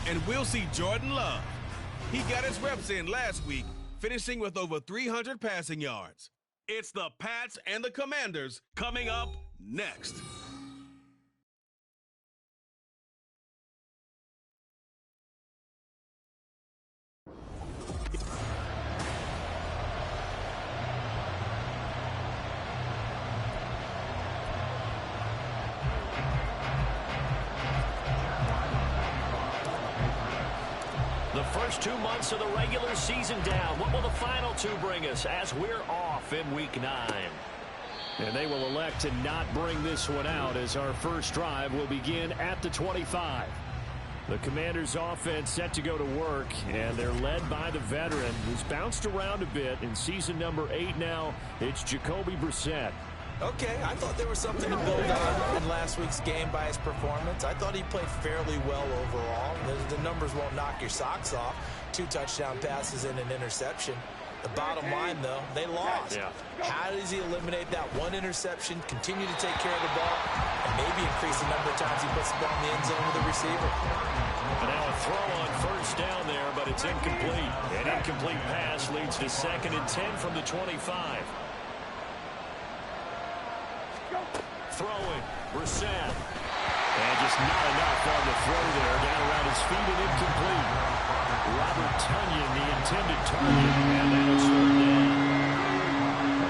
and we'll see Jordan Love. He got his reps in last week, finishing with over 300 passing yards. It's the Pats and the Commanders coming up next. The first 2 months of the regular season down. What will the final 2 bring us as we're off in week 9? And they will elect to not bring this one out as our first drive will begin at the 25. The Commanders' offense set to go to work, and they're led by the veteran who's bounced around a bit in season number 8 now. It's Jacoby Brissett. Okay, I thought there was something to build on in last week's game by his performance. I thought he played fairly well overall. The numbers won't knock your socks off. 2 touchdown passes and an interception. The bottom line, though, they lost. Yeah. How does he eliminate that 1 interception, continue to take care of the ball, and maybe increase the number of times he puts the ball in the end zone with the receiver? And now a throw on first down there, but it's incomplete. An incomplete pass leads to 2nd and 10 from the 25. Throwing, Brissett. And just not enough on the throw there. Down around his feet and incomplete. Robert Tonyan, the intended target. And now it's 3rd down.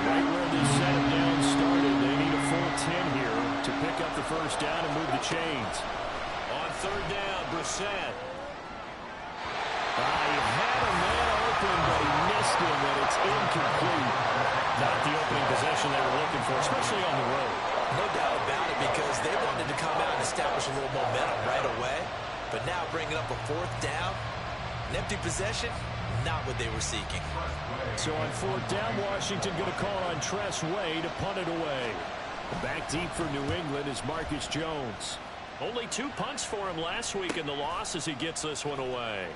Right where this set of downs started, they need a full 10 here to pick up the first down and move the chains. On 3rd down, Brissett. He had a man open, but he missed him, and it's incomplete. Not the opening possession they were looking for, especially on the road. No doubt about it, because they wanted to come out and establish a little momentum right away. But now bringing up a 4th down, an empty possession, not what they were seeking. So on 4th down, Washington going to call on Tress Way to punt it away. Back deep for New England is Marcus Jones. Only 2 punts for him last week in the loss as he gets this one away.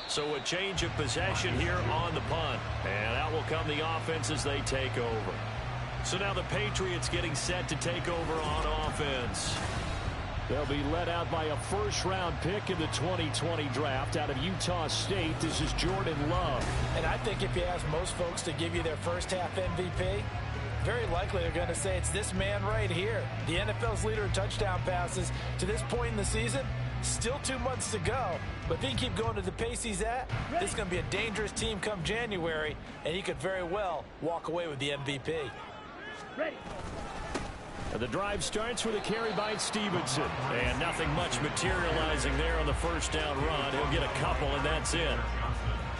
So a change of possession here on the punt. And out will come the offense as they take over. So now the Patriots getting set to take over on offense. They'll be led out by a first-round pick in the 2020 draft out of Utah State. This is Jordan Love. And I think if you ask most folks to give you their first-half MVP, very likely they're going to say it's this man right here. The NFL's leader in touchdown passes to this point in the season. Still 2 months to go, but if he can keep going to the pace he's at, this is going to be a dangerous team come January, and he could very well walk away with the MVP. Ready. And the drive starts with a carry by Stevenson, and nothing much materializing there on the first down run. He'll get a couple, and that's it.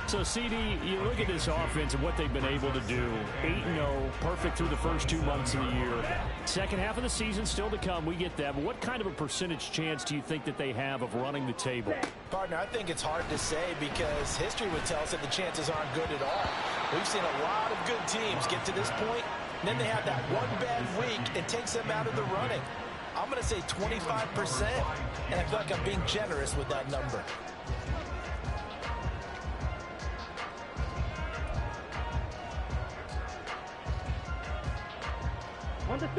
So, CD, you look at this offense and what they've been able to do. 8-0, perfect through the first 2 months of the year. Second half of the season still to come. We get that. But what kind of a percentage chance do you think that they have of running the table? Partner, I think it's hard to say because history would tell us that the chances aren't good at all. We've seen a lot of good teams get to this point, and then they have that one bad week. It takes them out of the running. I'm going to say 25%, and I feel like I'm being generous with that number.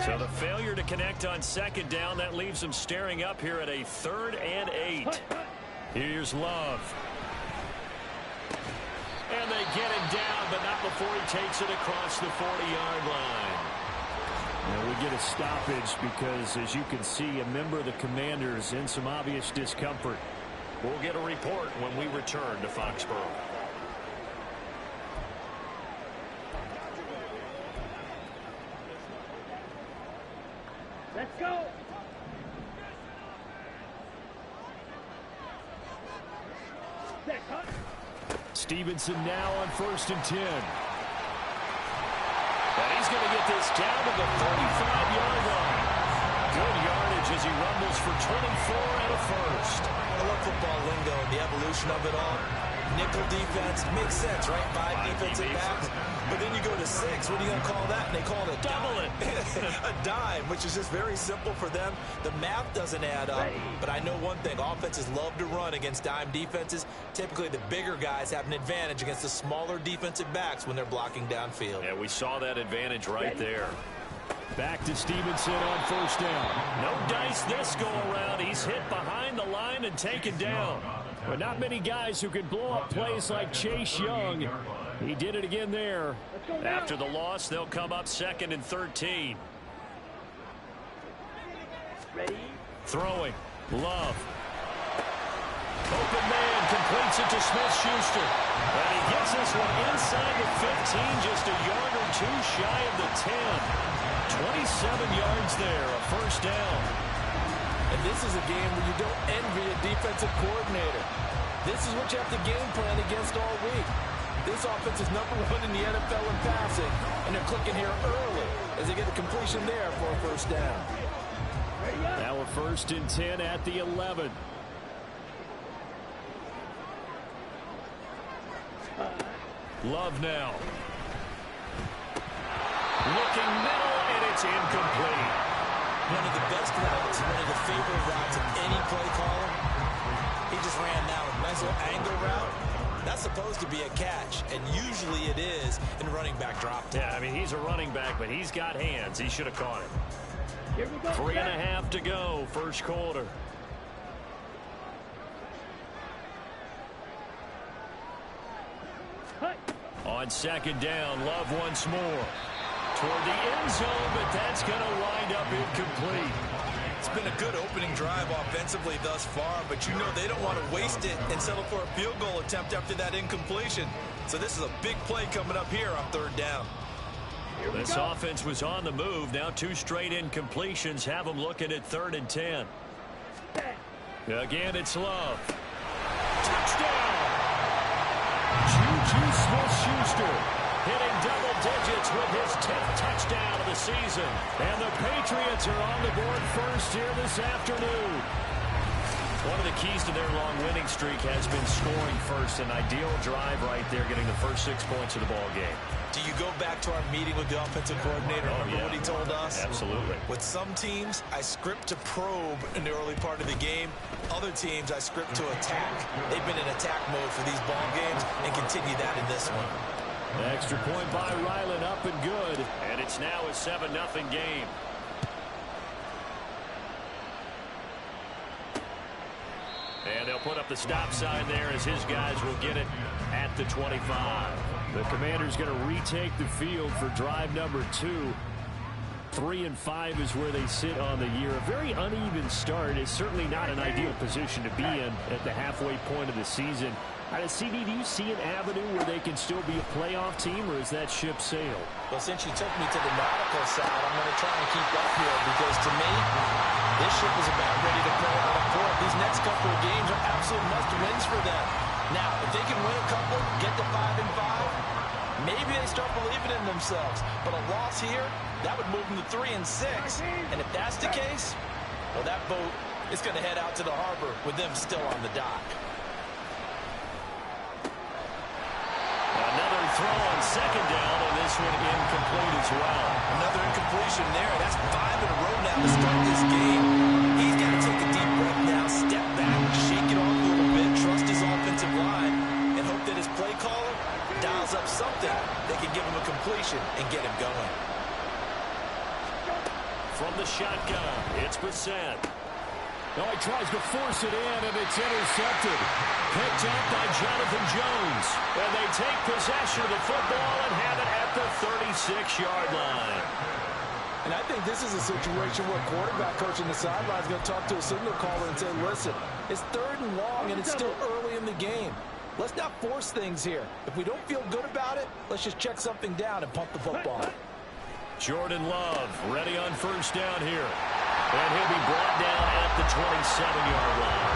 So the failure to connect on 2nd down, that leaves them staring up here at a 3rd and 8. Here's Love. And they get him down, but not before he takes it across the 40-yard line. And we get a stoppage because, as you can see, a member of the Commanders in some obvious discomfort. We'll get a report when we return to Foxborough. Let's go. Set, cut. Stevenson now on 1st and 10. And he's going to get this down to the 35-yard line. Good yardage as he rumbles for 24 and a first. I love football lingo and the evolution of it all. Nickel defense makes sense, right? 5 defensive backs. But then you go to 6. What are you going to call that? And they call it a Double dime. A dime, which is just very simple for them. The math doesn't add up. But I know one thing. Offenses love to run against dime defenses. Typically, the bigger guys have an advantage against the smaller defensive backs when they're blocking downfield. Yeah, we saw that advantage right there. Back to Stevenson on first down. No dice this go around. He's hit behind the line and taken down. But not many guys who can blow up plays like Chase Young. He did it again there. After the loss, they'll come up 2nd and 13. Ready? Throwing. Love. Open man completes it to Smith-Schuster. And he gets this one inside the 15, just a yard or two shy of the 10. 27 yards there, a first down. And this is a game where you don't envy a defensive coordinator. This is what you have to game plan against all week. This offense is #1 in the NFL in passing, and they're clicking here early as they get a completion there for a first down. Now a 1st and 10 at the 11. Love now. Looking middle, and it's incomplete. One of the best routes, one of the favorite routes of any play caller. He just ran now a missile angle route. That's supposed to be a catch, and usually it is in running back drop. Yeah, I mean, he's a running back, but he's got hands. He should have caught it. Here we go. 3.5 to go, first quarter. On 2nd down, Love once more. Toward the end zone, but that's going to wind up incomplete. It's been a good opening drive offensively thus far, but you know they don't want to waste it and settle for a field goal attempt after that incompletion. So this is a big play coming up here on 3rd down. This offense was on the move. Now 2 straight incompletions have them looking at 3rd and 10. Again, it's Love. Touchdown! Juju Smith-Schuster hitting double digits with his 10th touchdown of the season. And the Patriots are on the board first here this afternoon. One of the keys to their long winning streak has been scoring first. An ideal drive right there, getting the first 6 points of the ball game. Do you go back to our meeting with the offensive coordinator? Remember what he told us? Absolutely. With some teams, I script to probe in the early part of the game. Other teams, I script to attack. They've been in attack mode for these ball games and continue that in this one. The extra point by Ryland, up and good. And it's now a 7-0 game. And they'll put up the stop sign there as his guys will get it at the 25. The Commanders going to retake the field for drive number 2. 3 and 5 is where they sit on the year. A very uneven start. Is certainly not an ideal position to be in at the halfway point of the season. CD, do you see an avenue where they can still be a playoff team, or is that ship sailed? Well, since you took me to the nautical side, I'm going to try and keep up here because to me, this ship is about ready to pull out of port. These next couple of games are absolute must-wins for them. Now, if they can win a couple, get to 5 and 5, maybe they start believing in themselves. But a loss here, that would move them to 3 and 6. And if that's the case, well, that boat is going to head out to the harbor with them still on the dock. Another throw on 2nd down, and this one incomplete as well. Another incompletion there. That's 5 in a row now to start this game. He's got to take a deep breath now, step back, shake it off a little bit, trust his offensive line, and hope that his play caller dials up something that can give him a completion and get him going. From the shotgun, it's Brissett. No, he tries to force it in, and it's intercepted. Picked up by Jonathan Jones. And they take possession of the football and have it at the 36-yard line. And I think this is a situation where quarterback coach on the sideline is going to talk to a signal caller and say, listen, it's 3rd and long, and it's still early in the game. Let's not force things here. If we don't feel good about it, let's just check something down and pump the football. Jordan Love ready on first down here. And he'll be brought down at the 27-yard line.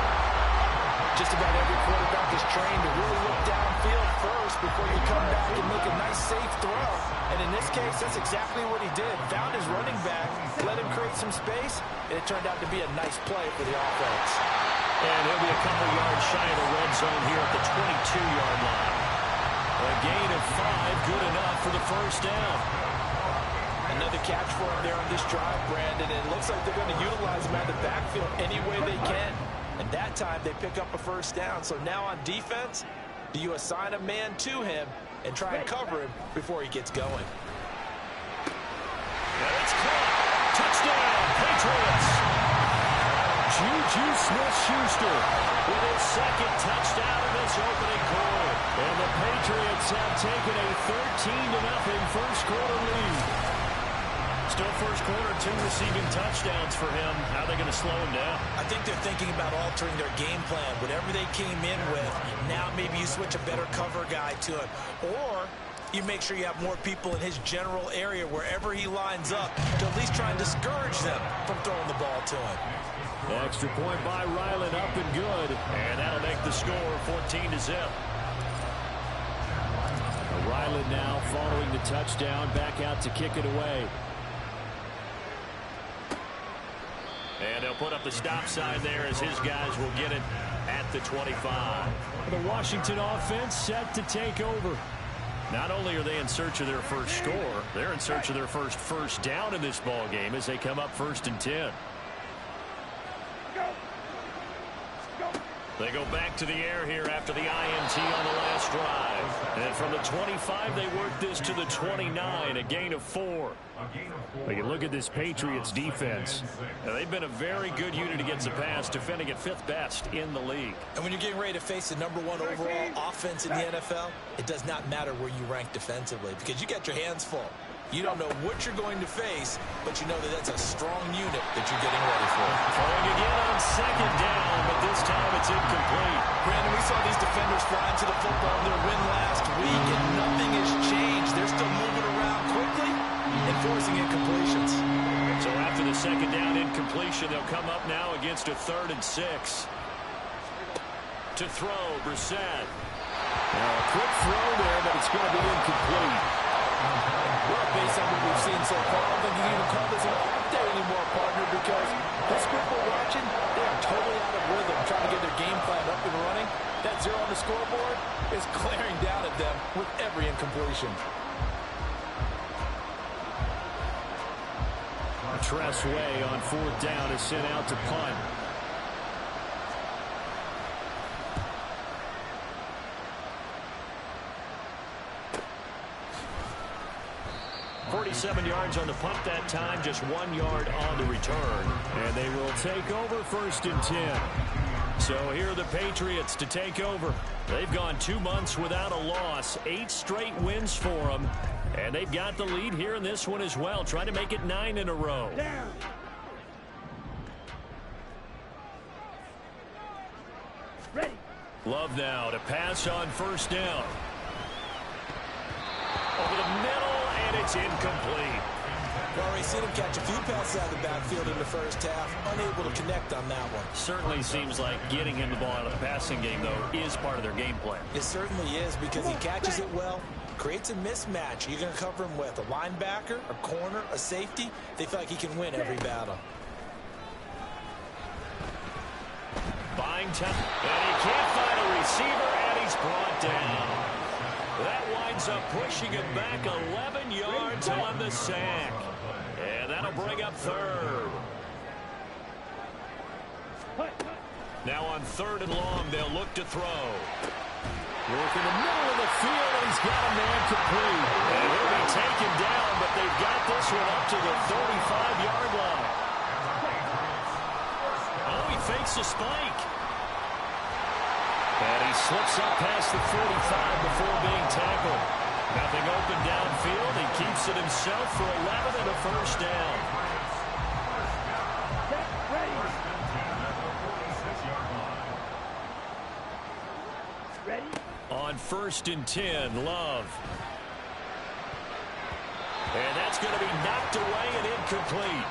Just about every quarterback is trained to really look downfield first before you come back and make a nice, safe throw. And in this case, that's exactly what he did. Found his running back, let him create some space, and it turned out to be a nice play for the offense. And he'll be a couple yards shy of the red zone here at the 22-yard line. A gain of 5, good enough for the first down. Another catch for him there on this drive, Brandon, and it looks like they're going to utilize him out of the backfield any way they can. And that time they pick up a first down. So now on defense, do you assign a man to him and try and cover him before he gets going? And it's caught. Patriots. Juju Smith-Schuster with his second touchdown in this opening quarter. And the Patriots have taken a 13-0 first quarter lead. Still first quarter, 2 receiving touchdowns for him. How are they going to slow him down? I think they're thinking about altering their game plan. Whatever they came in with, now maybe you switch a better cover guy to him. Or you make sure you have more people in his general area wherever he lines up to at least try and discourage them from throwing the ball to him. Extra point by Ryland, up and good. And that'll make the score 14-0. Ryland now following the touchdown, back out to kick it away. And they'll put up the stop sign there as his guys will get it at the 25. The Washington offense set to take over. Not only are they in search of their first score, they're in search of their first down in this ball game as they come up 1st and 10. They go back to the air here after the INT on the last drive. And from the 25, they work this to the 29, a gain of 4. They can look at this Patriots defense. Now, they've been a very good unit against the pass, defending at 5th best in the league. And when you're getting ready to face the #1 overall offense in the NFL, it does not matter where you rank defensively because you got your hands full. You don't know what you're going to face, but you know that that's a strong unit that you're getting ready for. Throwing again on 2nd down, but this time it's incomplete. Brandon, we saw these defenders flying to the football in their win last week, and nothing has changed. They're still moving around quickly and forcing incompletions. So after the 2nd down incompletion, they'll come up now against a 3rd and 6. To throw, Brissett. Now a quick throw there, but it's going to be incomplete. Well, based on what we've seen so far, I don't think you can even call this an off day anymore, partner, because this group we're watching, they are totally out of rhythm, trying to get their game plan up and running. That 0 on the scoreboard is glaring down at them with every incompletion. Tress Way on 4th down is sent out to punt. 47 yards on the punt that time, just 1 yard on the return. And they will take over 1st and 10. So here are the Patriots to take over. They've gone 2 months without a loss, 8 straight wins for them. And they've got the lead here in this one as well, trying to make it 9 in a row. Ready. Love now to pass on 1st down. Over the middle, and it's incomplete. We've already seen him catch a few passes out of the backfield in the first half, unable to connect on that one. Certainly seems like getting him the ball out of the passing game, though, is part of their game plan. It certainly is because he catches it well, creates a mismatch. You're going to cover him with a linebacker, a corner, a safety. They feel like he can win every battle. Buying time, and he can't find a receiver, and he's brought down. That winds up pushing him back 11 yards on the sack. And that'll bring up 3rd. Now on 3rd and long, they'll look to throw. Work in the middle of the field, and he's got a man complete. And he'll be taken down, but they've got this one up to the 35-yard line. Oh, he fakes a spike. And he slips up past the 45 before being tackled. Nothing open downfield. He keeps it himself for 11 and a 1st down. Ready. On 1st and 10, Love. And that's going to be knocked away and incomplete.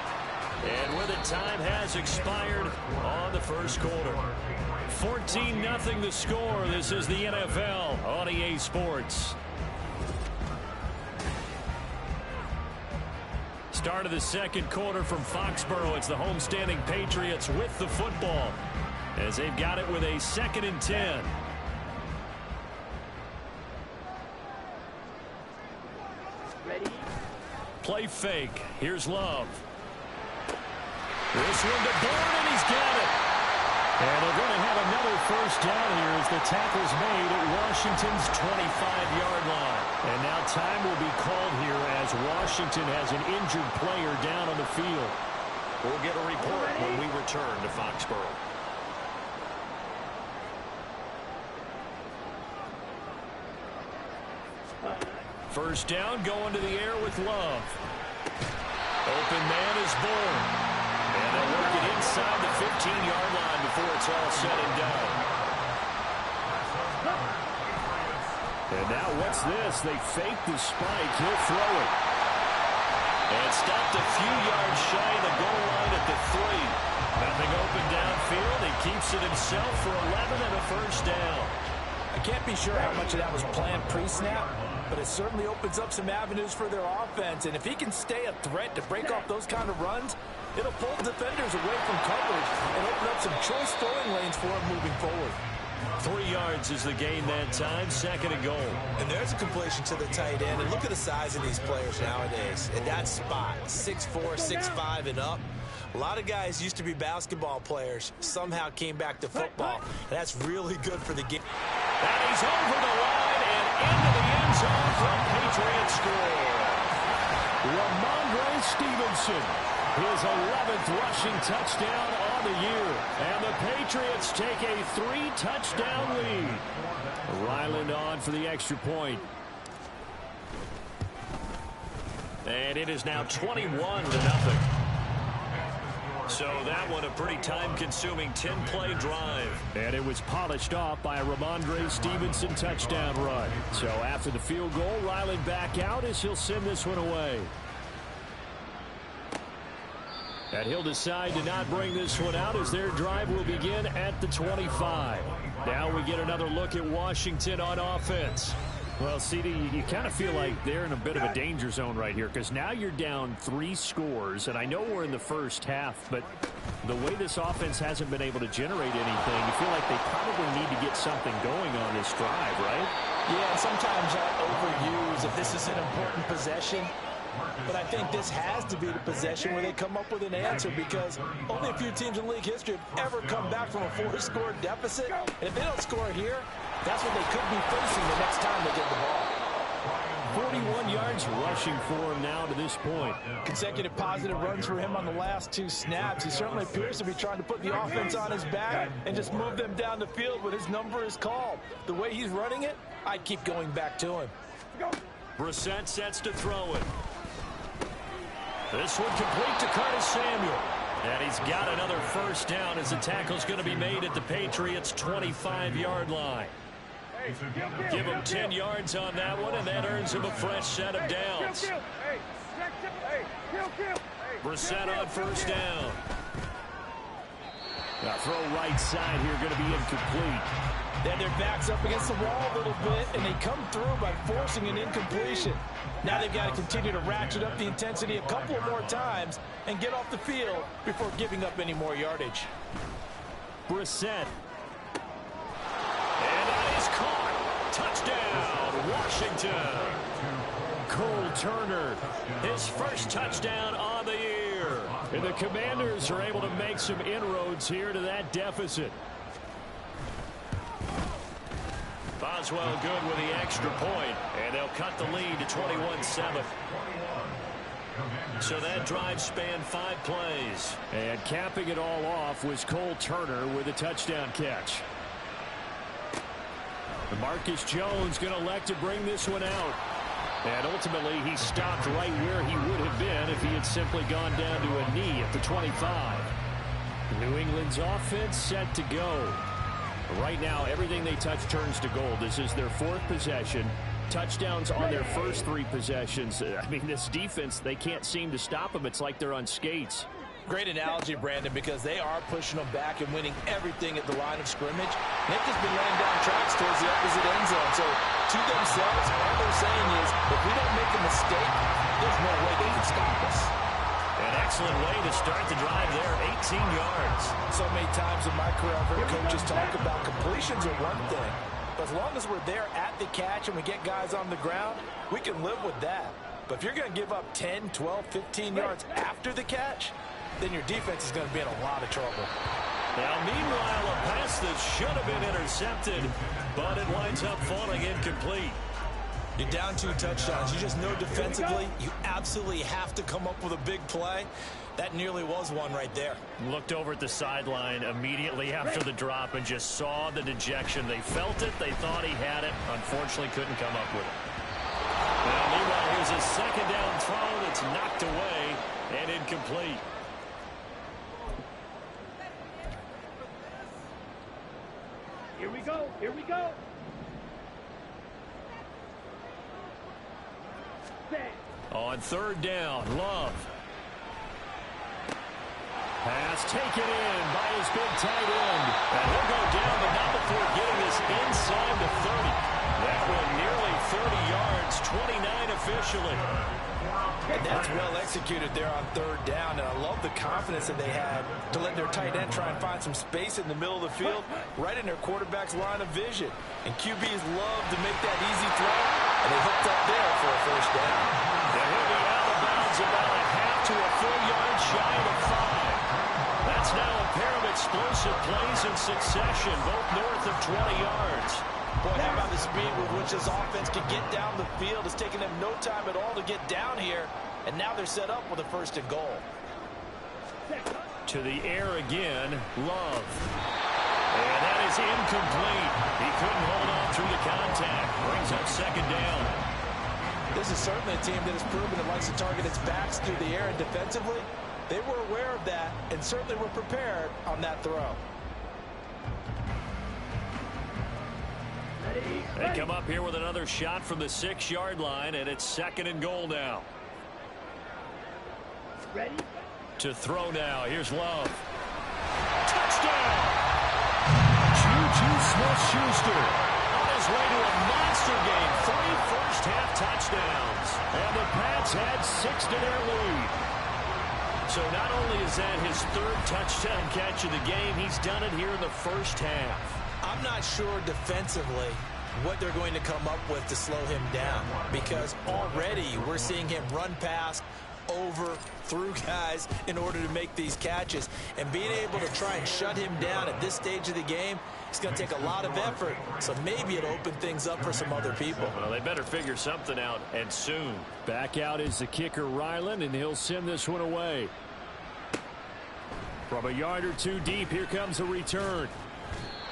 And with it, time has expired on the first quarter. 14-0 the score. This is the NFL on EA Sports. Start of the second quarter from Foxborough. It's the homestanding Patriots with the football as they've got it with a 2nd and 10. Ready. Play fake. Here's Love. This one to Bourne, and he's got it. And they're going to have another 1st down here as the tackle's made at Washington's 25-yard line. And now time will be called here as Washington has an injured player down on the field. We'll get a report when we return to Foxborough. First down, going to the air with Love. Open man is born. And they'll work it inside the 15-yard line before it's all said and done. And now what's this? They fake the spike. He'll throw it. And stopped a few yards shy of the goal line at the 3. Nothing open downfield. He keeps it himself for 11 and a first down. I can't be sure how much of that was planned pre-snap, but it certainly opens up some avenues for their offense. And if he can stay a threat to break off those kind of runs, it'll pull defenders away from coverage and open up some choice throwing lanes for him moving forward. 3 yards is the gain that time, 2nd and goal. And there's a completion to the tight end. And look at the size of these players nowadays. In that spot, 6'4", 6'5", and up. A lot of guys used to be basketball players, somehow came back to football. And that's really good for the game. And he's over the line and into the end zone from Patriots score. Ramondre Stevenson, his 11th rushing touchdown on the year. And the Patriots take a 3-touchdown lead. Ryland on for the extra point. And it is now 21-0. So that one a pretty time-consuming 10-play drive. And it was polished off by a Ramondre Stevenson touchdown run. So after the field goal, Ryland back out as he'll send this one away. And he'll decide to not bring this one out as their drive will begin at the 25. Now we get another look at Washington on offense. Well, CD, you kind of feel like they're in a bit of a danger zone right here because now you're down 3 scores, and I know we're in the first half, but the way this offense hasn't been able to generate anything, you feel like they probably need to get something going on this drive, right? Yeah, and sometimes I overuse if this is an important possession. But I think this has to be the possession where they come up with an answer because only a few teams in league history have ever come back from a 4-score deficit. And if they don't score here, that's what they could be facing the next time they get the ball. 41 yards rushing for him now to this point. Consecutive positive runs for him on the last 2 snaps. He certainly appears to be trying to put the offense on his back and just move them down the field when his number is called. The way he's running it, I'd keep going back to him. Brissett sets to throw it. This one complete to Curtis Samuel. And he's got another first down as the tackle's going to be made at the Patriots' 25-yard line. Give him 10 yards on that one, and that earns him a fresh set of downs. Brissett on first down. Now throw right side here, going to be incomplete. Then their back's up against the wall a little bit, and they come through by forcing an incompletion. Now they've got to continue to ratchet up the intensity a couple more times and get off the field before giving up any more yardage. Brissett. And that is caught. Touchdown, Washington. Cole Turner, his first touchdown on the year. And the Commanders are able to make some inroads here to that deficit. Boswell good with the extra point, and they'll cut the lead to 21-7. So that drive spanned 5 plays. And capping it all off was Cole Turner with a touchdown catch. Marcus Jones going to elect to bring this one out. And ultimately, he stopped right where he would have been if he had simply gone down to a knee at the 25. New England's offense set to go. Right now, everything they touch turns to gold. This is their 4th possession. Touchdowns on their first 3 possessions. I mean, this defense, they can't seem to stop them. It's like they're on skates. Great analogy, Brandon, because they are pushing them back and winning everything at the line of scrimmage. They've just been laying down tracks towards the opposite end zone. So, to themselves, all they're saying is, if we don't make a mistake, there's no way they can stop us. An excellent way to start the drive there, 18 yards. So many times in my career, I've heard coaches talk about completions are one thing. But as long as we're there at the catch and we get guys on the ground, we can live with that. But if you're going to give up 10, 12, 15 yards after the catch, then your defense is going to be in a lot of trouble. Now, meanwhile, a pass that should have been intercepted, but it winds up falling incomplete. You're down 2 touchdowns. You just know defensively you absolutely have to come up with a big play. That nearly was one right there. Looked over at the sideline immediately after the drop and just saw the dejection. They felt it. They thought he had it. Unfortunately, couldn't come up with it. Now, meanwhile, here's a second down throw that's knocked away and incomplete. Here we go. Here we go. Set. On third down, Love. Pass taken in by his big tight end. And he'll go down, but not before getting this inside the 30. That one nearly 30 yards, 29 officially. And that's well executed there on third down. And I love the confidence that they had to let their tight end try and find some space in the middle of the field, right in their quarterback's line of vision. And QBs love to make that easy throw, and they hooked up there for a first down. And he'll be out of bounds about a half to a full yard shy of 5. That's now a pair of explosive plays in succession, both north of 20 yards. Boy, how about the speed with which this offense can get down the field? It's taken them no time at all to get down here, and now they're set up with a 1st and goal. To the air again, Love. And that is incomplete. He couldn't hold on through the contact. Brings up second down. This is certainly a team that has proven it likes to target its backs through the air, and defensively, they were aware of that and certainly were prepared on that throw. They come up here with another shot from the 6-yard line, and it's 2nd and goal now. Ready? To throw now. Here's Love. Touchdown! Juju Smith-Schuster on his way to a monster game. 3 first-half touchdowns. And the Pats had 6 to their lead. So not only is that his 3rd touchdown catch of the game, he's done it here in the first half. I'm not sure defensively what they're going to come up with to slow him down, because already we're seeing him run past, over, through guys in order to make these catches. And being able to try and shut him down at this stage of the game, it's going to take a lot of effort. So maybe it'll open things up for some other people. Well, they better figure something out, and soon. Back out is the kicker, Ryland, and he'll send this one away. From a yard or 2 deep, here comes a return.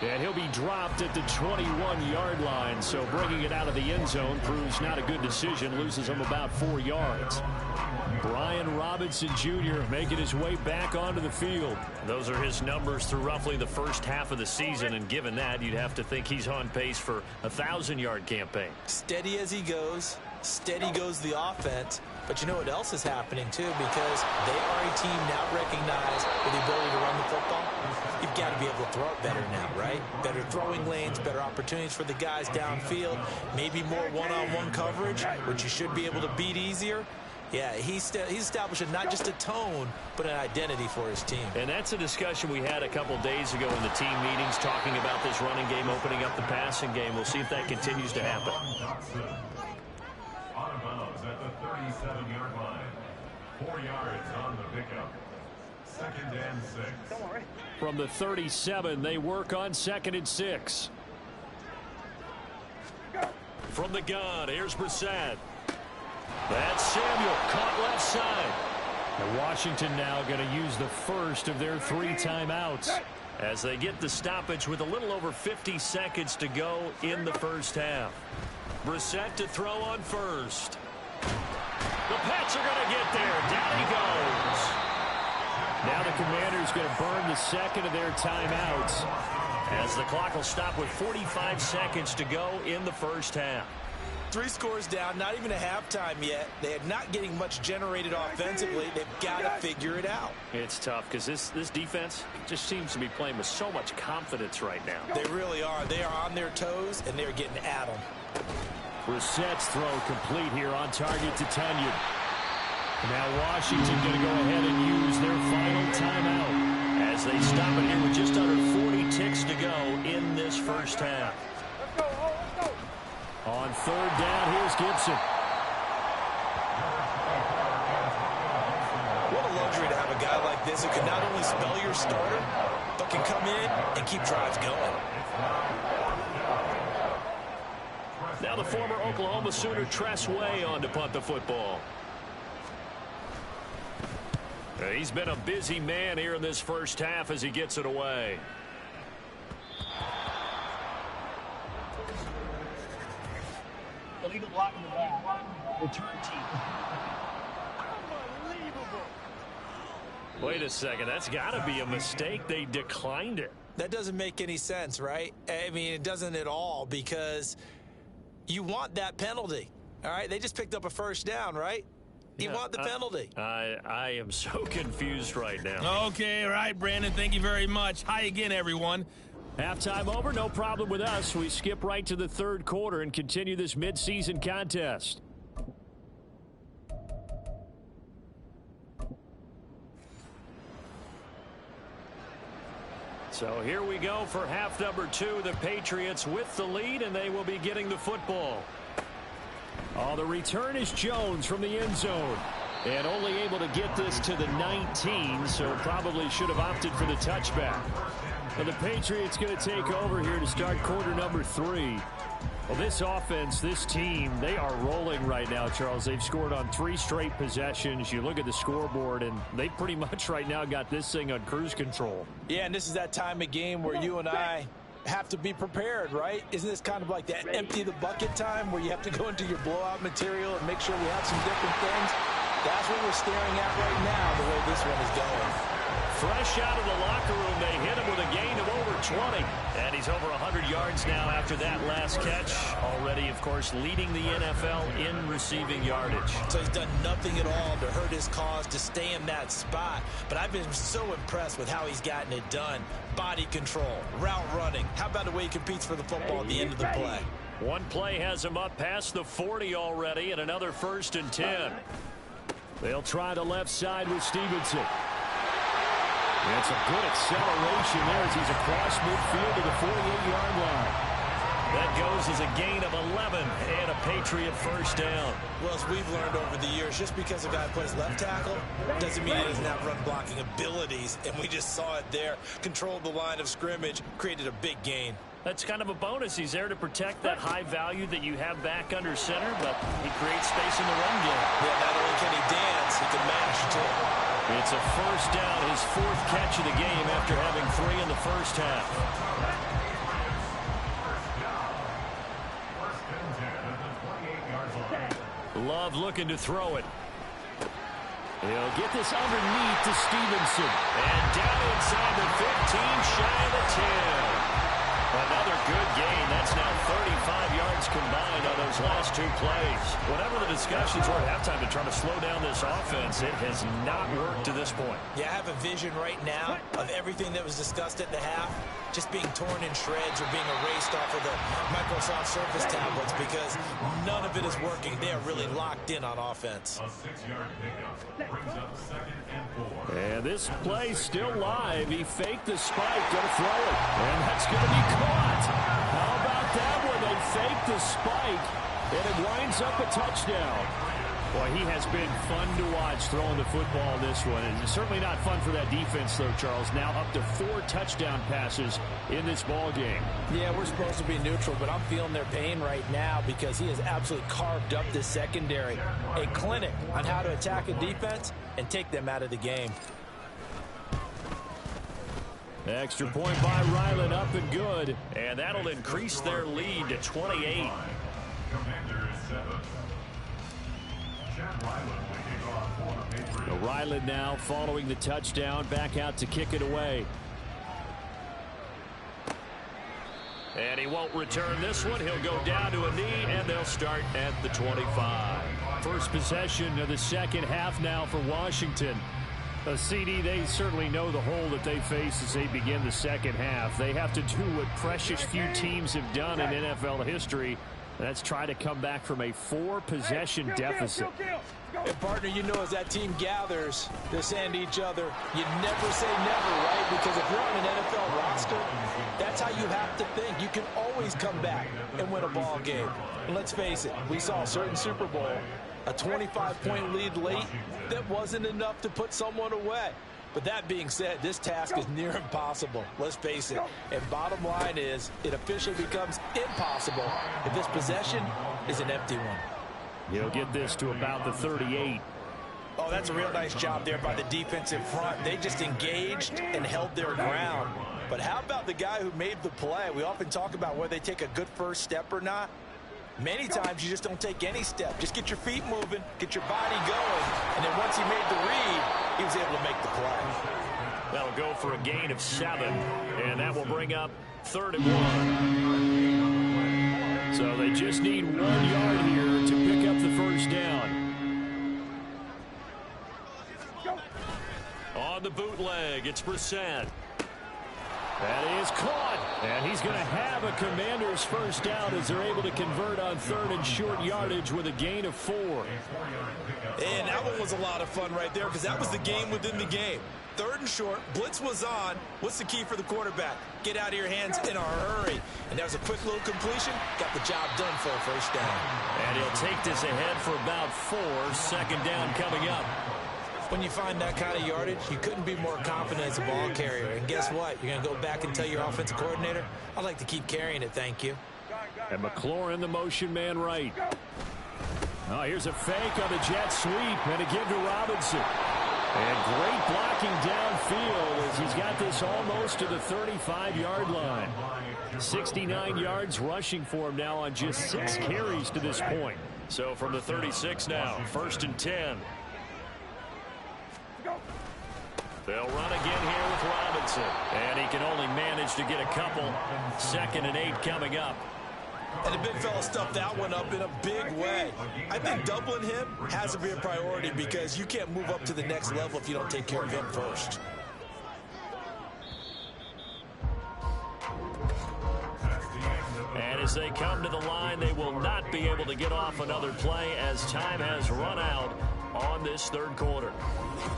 And he'll be dropped at the 21-yard line, so bringing it out of the end zone proves not a good decision, loses him about 4 yards. Brian Robinson Jr. making his way back onto the field. Those are his numbers through roughly the first half of the season, and given that, you'd have to think he's on pace for a 1,000-yard campaign. Steady as he goes, steady goes the offense. But you know what else is happening, too, because they are a team now recognized with the ability to run the football. You've got to be able to throw it better now, right? Better throwing lanes, better opportunities for the guys downfield, maybe more one-on-one coverage, which you should be able to beat easier. Yeah, he's establishing not just a tone, but an identity for his team. And that's a discussion we had a couple days ago in the team meetings, talking about this running game, opening up the passing game. We'll see if that continues to happen. Out of bounds at the 37-yard line. 4 yards on the pickup. 2nd and 6. Don't worry. From the 37, they work on 2nd and 6. From the gun, here's Brissett. That's Samuel, caught left side. And Washington now going to use the first of their 3 timeouts as they get the stoppage with a little over 50 seconds to go in the first half. Brissett to throw on first. The Pats are going to get there. Down he goes. Now the Commanders going to burn the 2nd of their timeouts as the clock will stop with 45 seconds to go in the first half. 3 scores down, not even a halftime yet. They are not getting much generated offensively. They've got to figure it out. It's tough because this defense just seems to be playing with so much confidence right now. They really are. They are on their toes, and they're getting at them. Brissett's throw complete here on target to Tunyon. Now Washington going to go ahead and use their final timeout as they stop it here with just under 40 ticks to go in this first half. On 3rd down, here's Gibson. What a luxury to have a guy like this who can not only spell your starter, but can come in and keep drives going. Now the former Oklahoma Sooner Tress Way on to punt the football. He's been a busy man here in this first half as he gets it away. Illegal block in the back. Return team. Unbelievable. Wait a second. That's got to be a mistake. They declined it. That doesn't make any sense, right? I mean, it doesn't at all, because you want that penalty. All right? They just picked up a first down, right? You want the penalty. I am so confused right now. Okay, all right, Brandon. Thank you very much. Hi again, everyone. Halftime over, no problem with us. We skip right to the third quarter and continue this midseason contest. So here we go for half number 2. The Patriots with the lead, and they will be getting the football. Oh, the return is Jones from the end zone. And only able to get this to the 19, so probably should have opted for the touchback. And the Patriots going to take over here to start quarter number 3. Well, this offense, this team, they are rolling right now, Charles. They've scored on 3 straight possessions. You look at the scoreboard, and they pretty much right now got this thing on cruise control. Yeah, and this is that time of game where you and I have to be prepared, right? Isn't this kind of like that empty the bucket time where you have to go into your blowout material and make sure we have some different things? That's what we're staring at right now, the way this one is going. Fresh out of the locker room, they hit him with a gain of over 20. And he's over 100 yards now after that last catch. Already, of course, leading the NFL in receiving yardage. So he's done nothing at all to hurt his cause, to stay in that spot. But I've been so impressed with how he's gotten it done. Body control, route running. How about the way he competes for the football at the end of the play? One play has him up past the 40 already, and another 1st and 10. They'll try the left side with Stevenson. It's a good acceleration there as he's across midfield to the 48-yard line. That goes as a gain of 11 and a Patriot first down. Well, as we've learned over the years, just because a guy plays left tackle doesn't mean he doesn't have run blocking abilities. And we just saw it there. Controlled the line of scrimmage, created a big gain. That's kind of a bonus. He's there to protect that high value that you have back under center, but he creates space in the run game. Yeah, not only can he dance, he can mash too. It's a first down, his 4th catch of the game after having 3 in the first half. Love looking to throw it. He'll get this underneath to Stevenson. And down inside the 15, shy of the 10. Another good gain. That's now 35 yards combined on those last 2 plays. Whatever the discussions were at halftime to try to slow down this offense, it has not worked to this point. Yeah, I have a vision right now of everything that was discussed at the half just being torn in shreds or being erased off of the Microsoft Surface tablets, because none of it is working. They are really locked in on offense. A 6-yard pickup brings up 2nd and 4. And this play still live. He faked the spike, going to throw it. And that's going to be caught. How about that one? They faked the spike, and it winds up a touchdown. Boy, he has been fun to watch throwing the football in this one. And it's certainly not fun for that defense, though, Charles. Now up to 4 touchdown passes in this ball game. Yeah, we're supposed to be neutral, but I'm feeling their pain right now because he has absolutely carved up this secondary. A clinic on how to attack a defense and take them out of the game. Extra point by Ryland, up and good. And that'll increase their lead to 28. Commander is 7. Ryland now following the touchdown, back out to kick it away. And he won't return this one. He'll go down to a knee, and they'll start at the 25. First possession of the second half now for Washington. A CD, they certainly know the hole that they face as they begin the second half. They have to do what precious few teams have done in NFL history. That's try to come back from a 4-possession deficit. And partner, you know, as that team gathers, they're saying to each other, you never say never, right? Because if you're on an NFL roster, that's how you have to think. You can always come back and win a ball game. And let's face it, we saw a certain Super Bowl, a 25-point lead late that wasn't enough to put someone away. But that being said, this task is near impossible. Let's face it. And bottom line is, it officially becomes impossible if this possession is an empty one. He'll get this to about the 38. Oh, that's a real nice job there by the defensive front. They just engaged and held their ground. But how about the guy who made the play? We often talk about whether they take a good first step or not. Many times you just don't take any step. Just get your feet moving, get your body going, and then once he made the read, he was able to make the play. That'll go for a gain of 7, and that will bring up 3rd and 1. So they just need 1 yard here to pick up the first down. On the bootleg, it's Brissett. That is caught, and he's going to have a Commanders first down as they're able to convert on 3rd and short yardage with a gain of 4. And that one was a lot of fun right there because that was the game within the game. 3rd and short, blitz was on. What's the key for the quarterback? Get out of your hands in a hurry. And that was a quick little completion. Got the job done for a first down. And he'll take this ahead for about 4. 2nd down coming up. When you find that kind of yardage, you couldn't be more confident as a ball carrier. And guess what? You're going to go back and tell your offensive coordinator, I'd like to keep carrying it, thank you. And McLaurin, the motion man right. Oh, here's a fake on the jet sweep and a give to Robinson. And great blocking downfield as he's got this almost to the 35-yard line. 69 yards rushing for him now on just 6 carries to this point. So from the 36 now, 1st and 10. They'll run again here with Robinson. And he can only manage to get a couple. 2nd and 8 coming up. And the big fella stuffed that one up in a big way. I think doubling him has to be a priority because you can't move up to the next level if you don't take care of him first. And as they come to the line, they will not be able to get off another play as time has run out on this 3rd quarter.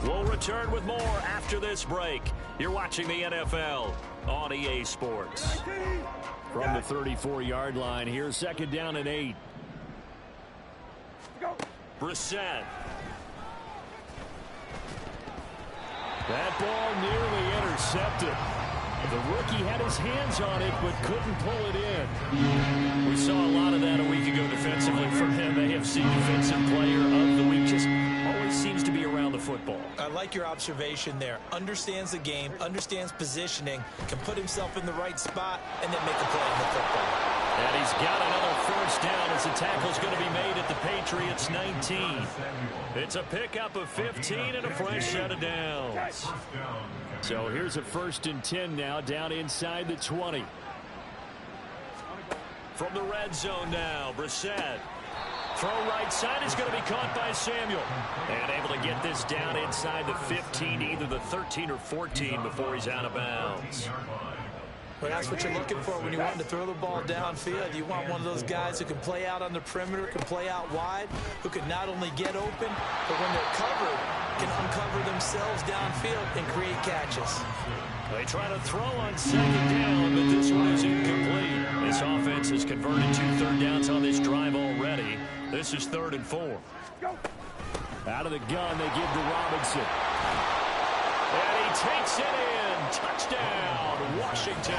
We'll return with more after this break. You're watching the NFL on EA Sports. From the 34-yard line, here's 2nd down and 8. Brissett. That ball nearly intercepted. The rookie had his hands on it but couldn't pull it in. We saw a lot of that a week ago defensively from him. AFC Defensive Player of the Week. Just always seems to be around the football. I like your observation there. Understands the game, understands positioning, can put himself in the right spot, and then make a play on the football. And he's got another first down as the tackle's going to be made at the Patriots 19. It's a pickup of 15 and a fresh set of downs. So here's a 1st and 10 now down inside the 20. From the red zone now, Brissett. Throw right side is going to be caught by Samuel. And able to get this down inside the 15, either the 13 or 14 before he's out of bounds. Well, that's what you're looking for when you want to throw the ball downfield. You want one of those guys who can play out on the perimeter, can play out wide, who can not only get open, but when they're covered, can uncover themselves downfield and create catches. They try to throw on 2nd down, but this one is incomplete. This offense has converted 2 third downs on this drive already. This is 3rd and 4. Out of the gun, they give to Robinson. And he takes it in. Touchdown, Washington.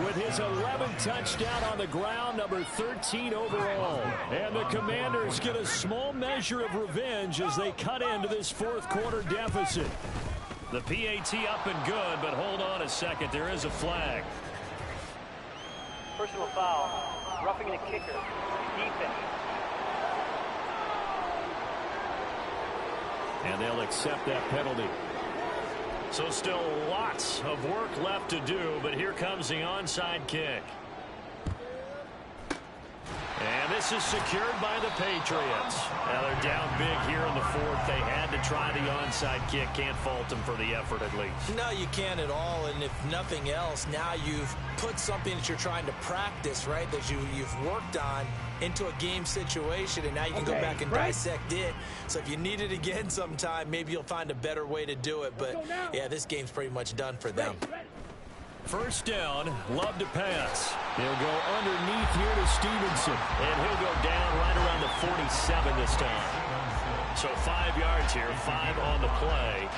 With his 11th touchdown on the ground, number 13 overall. And the Commanders get a small measure of revenge as they cut into this 4th quarter deficit. The PAT up and good, but hold on a second. There is a flag. Personal foul. Roughing the kicker. Defense. And they'll accept that penalty. So still lots of work left to do, but here comes the onside kick. And this is secured by the Patriots. Now they're down big here in the 4th. They had to try the onside kick. Can't fault them for the effort at least. No, you can't at all. And if nothing else, now you've put something that you're trying to practice, right, that you've worked on into a game situation, and now you can go back and dissect it. So if you need it again sometime, maybe you'll find a better way to do it. But, yeah, this game's pretty much done for them. First down, love to pass. He'll go underneath here to Stevenson. And he'll go down right around the 47 this time. So 5 yards here, 5 on the play,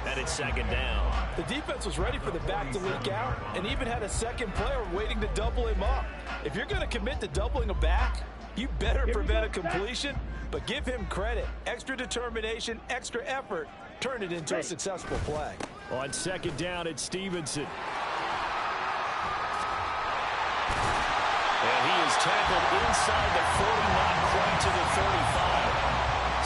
and it's second down. The defense was ready for the back to leak out and even had a second player waiting to double him up. If you're going to commit to doubling a back, you better prevent a completion, but give him credit. Extra determination, extra effort, turn it into a successful play. On second down, it's Stevenson. And he is tackled inside the 40, not quite to the 35.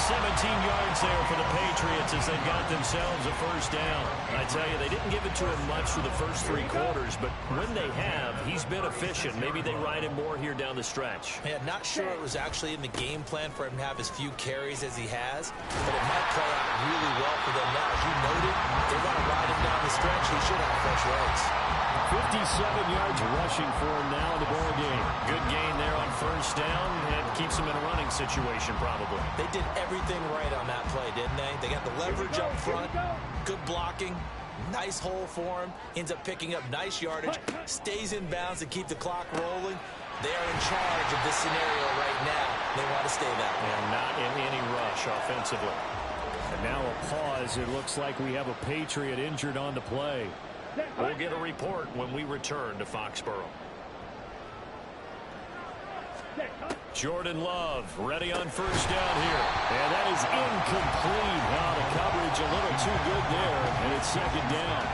17 yards there for the Patriots as they got themselves a first down. I tell you, they didn't give it to him much for the first 3 quarters, but when they have, he's been efficient. Maybe they ride him more here down the stretch. Man, not sure it was actually in the game plan for him to have as few carries as he has, but it might play out really well for them now. As you noted, if they want to ride him down the stretch, he should have fresh legs. 57 yards rushing for him now in the ball game. Good gain there on first down and keeps him in a running situation probably. They did everything right on that play, didn't they? They got the leverage up front, good blocking, nice hole for him, ends up picking up nice yardage, stays in bounds to keep the clock rolling. They are in charge of this scenario right now. They want to stay that way. And not in any rush offensively. And now a pause. It looks like we have a Patriot injured on the play. We'll get a report when we return to Foxborough. Jordan Love ready on first down here. And that is incomplete. Wow, the coverage a little too good there. And it's second down.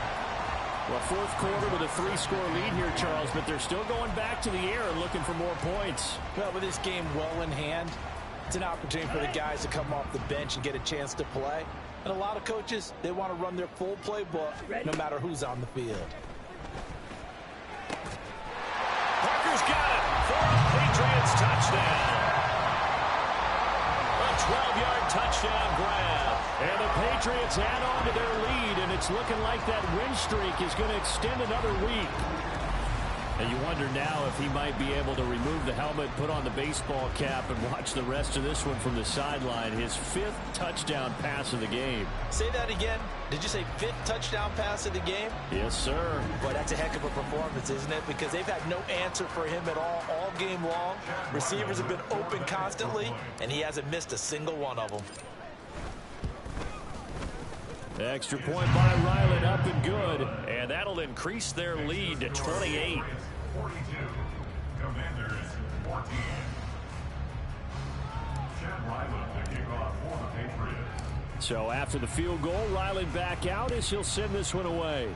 Well, fourth quarter with a 3-score lead here, Charles, but they're still going back to the air and looking for more points. Well, with this game well in hand, it's an opportunity for the guys to come off the bench and get a chance to play. And a lot of coaches, they want to run their full playbook no matter who's on the field. Parker's got it for a Patriots touchdown. A 12-yard touchdown grab. And the Patriots add on to their lead, and it's looking like that win streak is going to extend another week. And you wonder now if he might be able to remove the helmet, put on the baseball cap, and watch the rest of this one from the sideline. His 5th touchdown pass of the game. Say that again. Did you say 5th touchdown pass of the game? Yes, sir. Boy, that's a heck of a performance, isn't it? Because they've had no answer for him at all game long. Receivers have been open constantly, and he hasn't missed a single one of them. Extra point by Ryland, up and good. And that'll increase their lead to 28. 42. Commanders 14. Chad Ryland to kick off for the Patriots. So after the field goal, Ryland back out as he'll send this one away.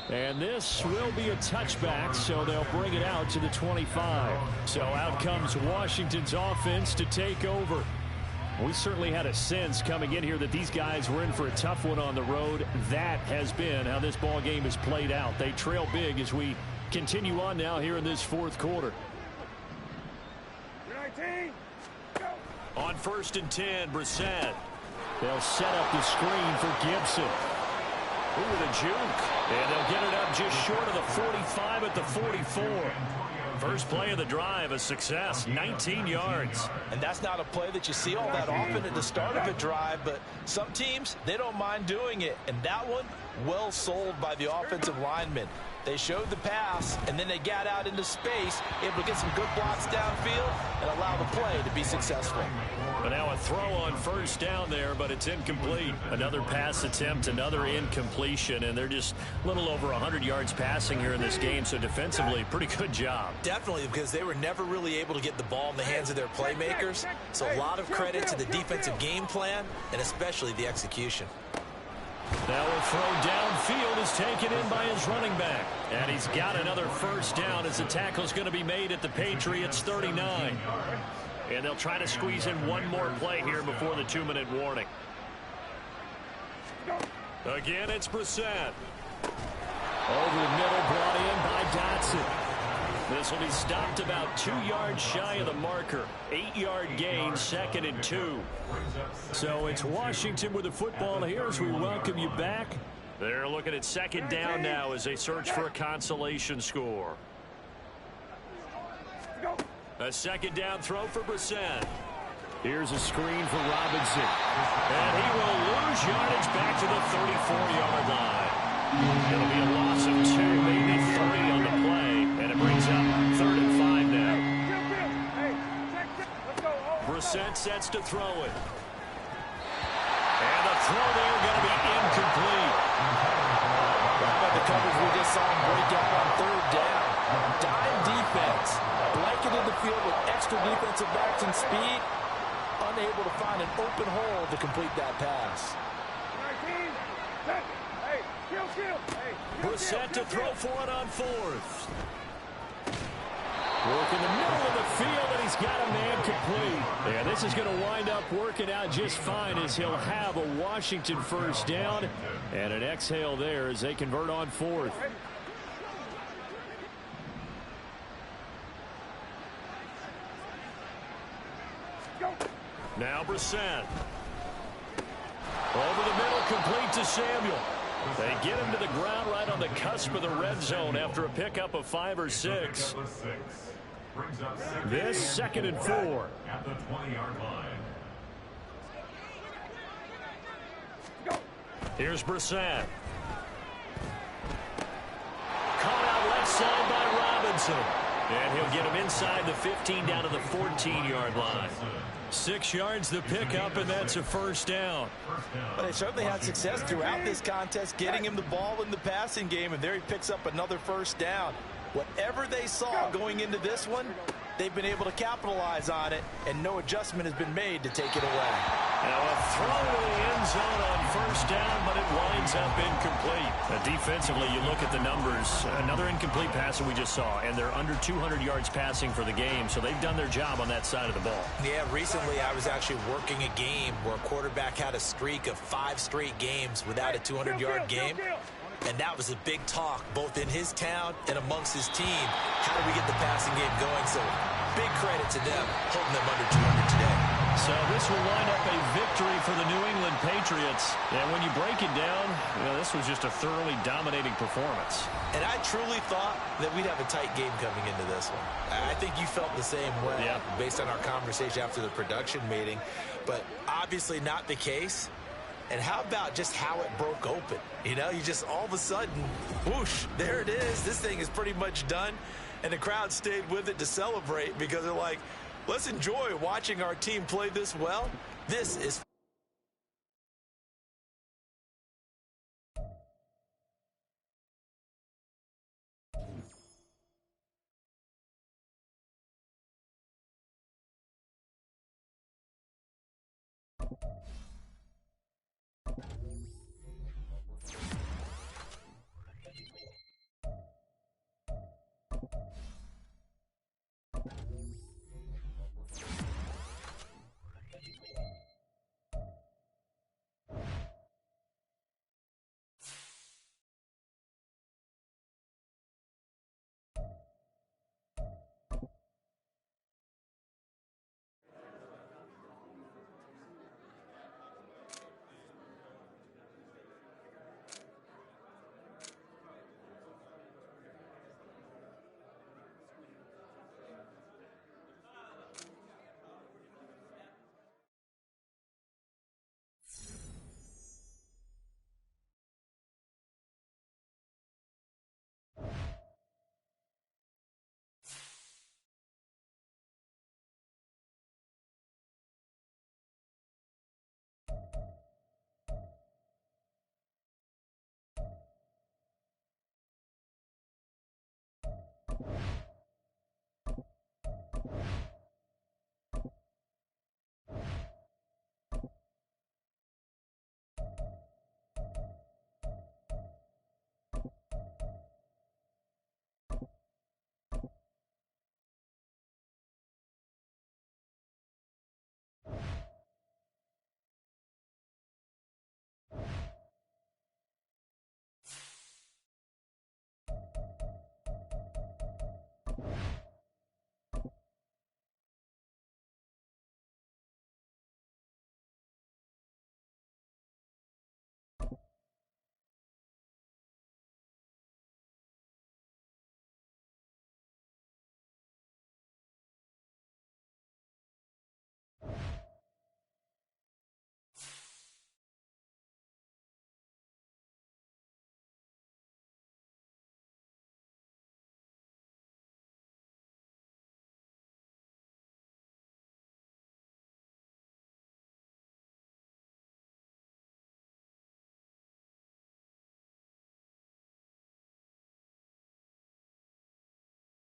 And this will be a touchback, so they'll bring it out to the 25. So out comes Washington's offense to take over. We certainly had a sense coming in here that these guys were in for a tough one on the road. That has been how this ball game has played out. They trail big as we continue on now here in this fourth quarter. 19, go. On 1st and 10, Brissett. They'll set up the screen for Gibson. Ooh, the juke. And they'll get it up just short of the 45 at the 44. First play of the drive, a success, 19 yards. And that's not a play that you see all that often at the start of a drive, but some teams, they don't mind doing it. And that one, well sold by the offensive lineman. They showed the pass, and then they got out into space, able to get some good blocks downfield and allow the play to be successful. But now a throw on first down there, but it's incomplete. Another pass attempt, another incompletion, and they're just a little over 100 yards passing here in this game, so defensively, pretty good job. Definitely, because they were never really able to get the ball in the hands of their playmakers. So a lot of credit to the defensive game plan, and especially the execution. Now a throw downfield is taken in by his running back. And he's got another first down as the tackle is going to be made at the Patriots 39. And they'll try to squeeze in one more play here before the 2-minute warning. Again, it's Brissett. Over the middle, brought in by Dotson. This will be stopped about 2 yards shy of the marker. 8-yard gain, 2nd and 2. So it's Washington with the football here as we welcome you back. They're looking at 2nd down now as they search for a consolation score. A 2nd down throw for Brissett. Here's a screen for Robinson. And he will lose yardage back to the 34-yard line. It'll be a loss of 2, maybe 3 on the play. And it brings up 3rd and 5 now. Brissett sets to throw it. And the throw there going to be incomplete. How about the coverage we just saw him break out on third down? Dime defense. Blanketed the field with extra defensive backs and speed. Unable to find an open hole to complete that pass. Brissett to throw for it on fourth. Work in the middle of the field, and he's got a man complete. Yeah, this is going to wind up working out just fine as he'll have a Washington first down and an exhale there as they convert on fourth. Now Brissett. Over the middle, complete to Samuel. They get him to the ground right on the cusp of the red zone after a pickup of 5 or 6. This 2nd and 4. At the 20-yard line. Here's Brissett. Caught out left side by Robinson. And he'll get him inside the 15 down to the 14-yard line. 6 yards the pickup, and that's a first down. But they certainly had success throughout this contest, getting him the ball in the passing game, and there he picks up another first down. Whatever they saw going into this one, they've been able to capitalize on it, and no adjustment has been made to take it away. Now a throw to the end zone on first down, but it winds up incomplete. Defensively, you look at the numbers. Another incomplete pass that we just saw, and they're under 200 yards passing for the game, so they've done their job on that side of the ball. Yeah, recently I was actually working a game where a quarterback had a streak of 5 straight games without a 200-yard game. And that was a big talk, both in his town and amongst his team. How do we get the passing game going? So big credit to them, holding them under 200 today. So this will wind up a victory for the New England Patriots. And when you break it down, this was just a thoroughly dominating performance. And I truly thought that we'd have a tight game coming into this one. I think you felt the same way based on our conversation after the production meeting. But obviously not the case. And how about just how it broke open? You know, you just all of a sudden, whoosh, there it is. This thing is pretty much done. And the crowd stayed with it to celebrate because they're like, let's enjoy watching our team play this well. This is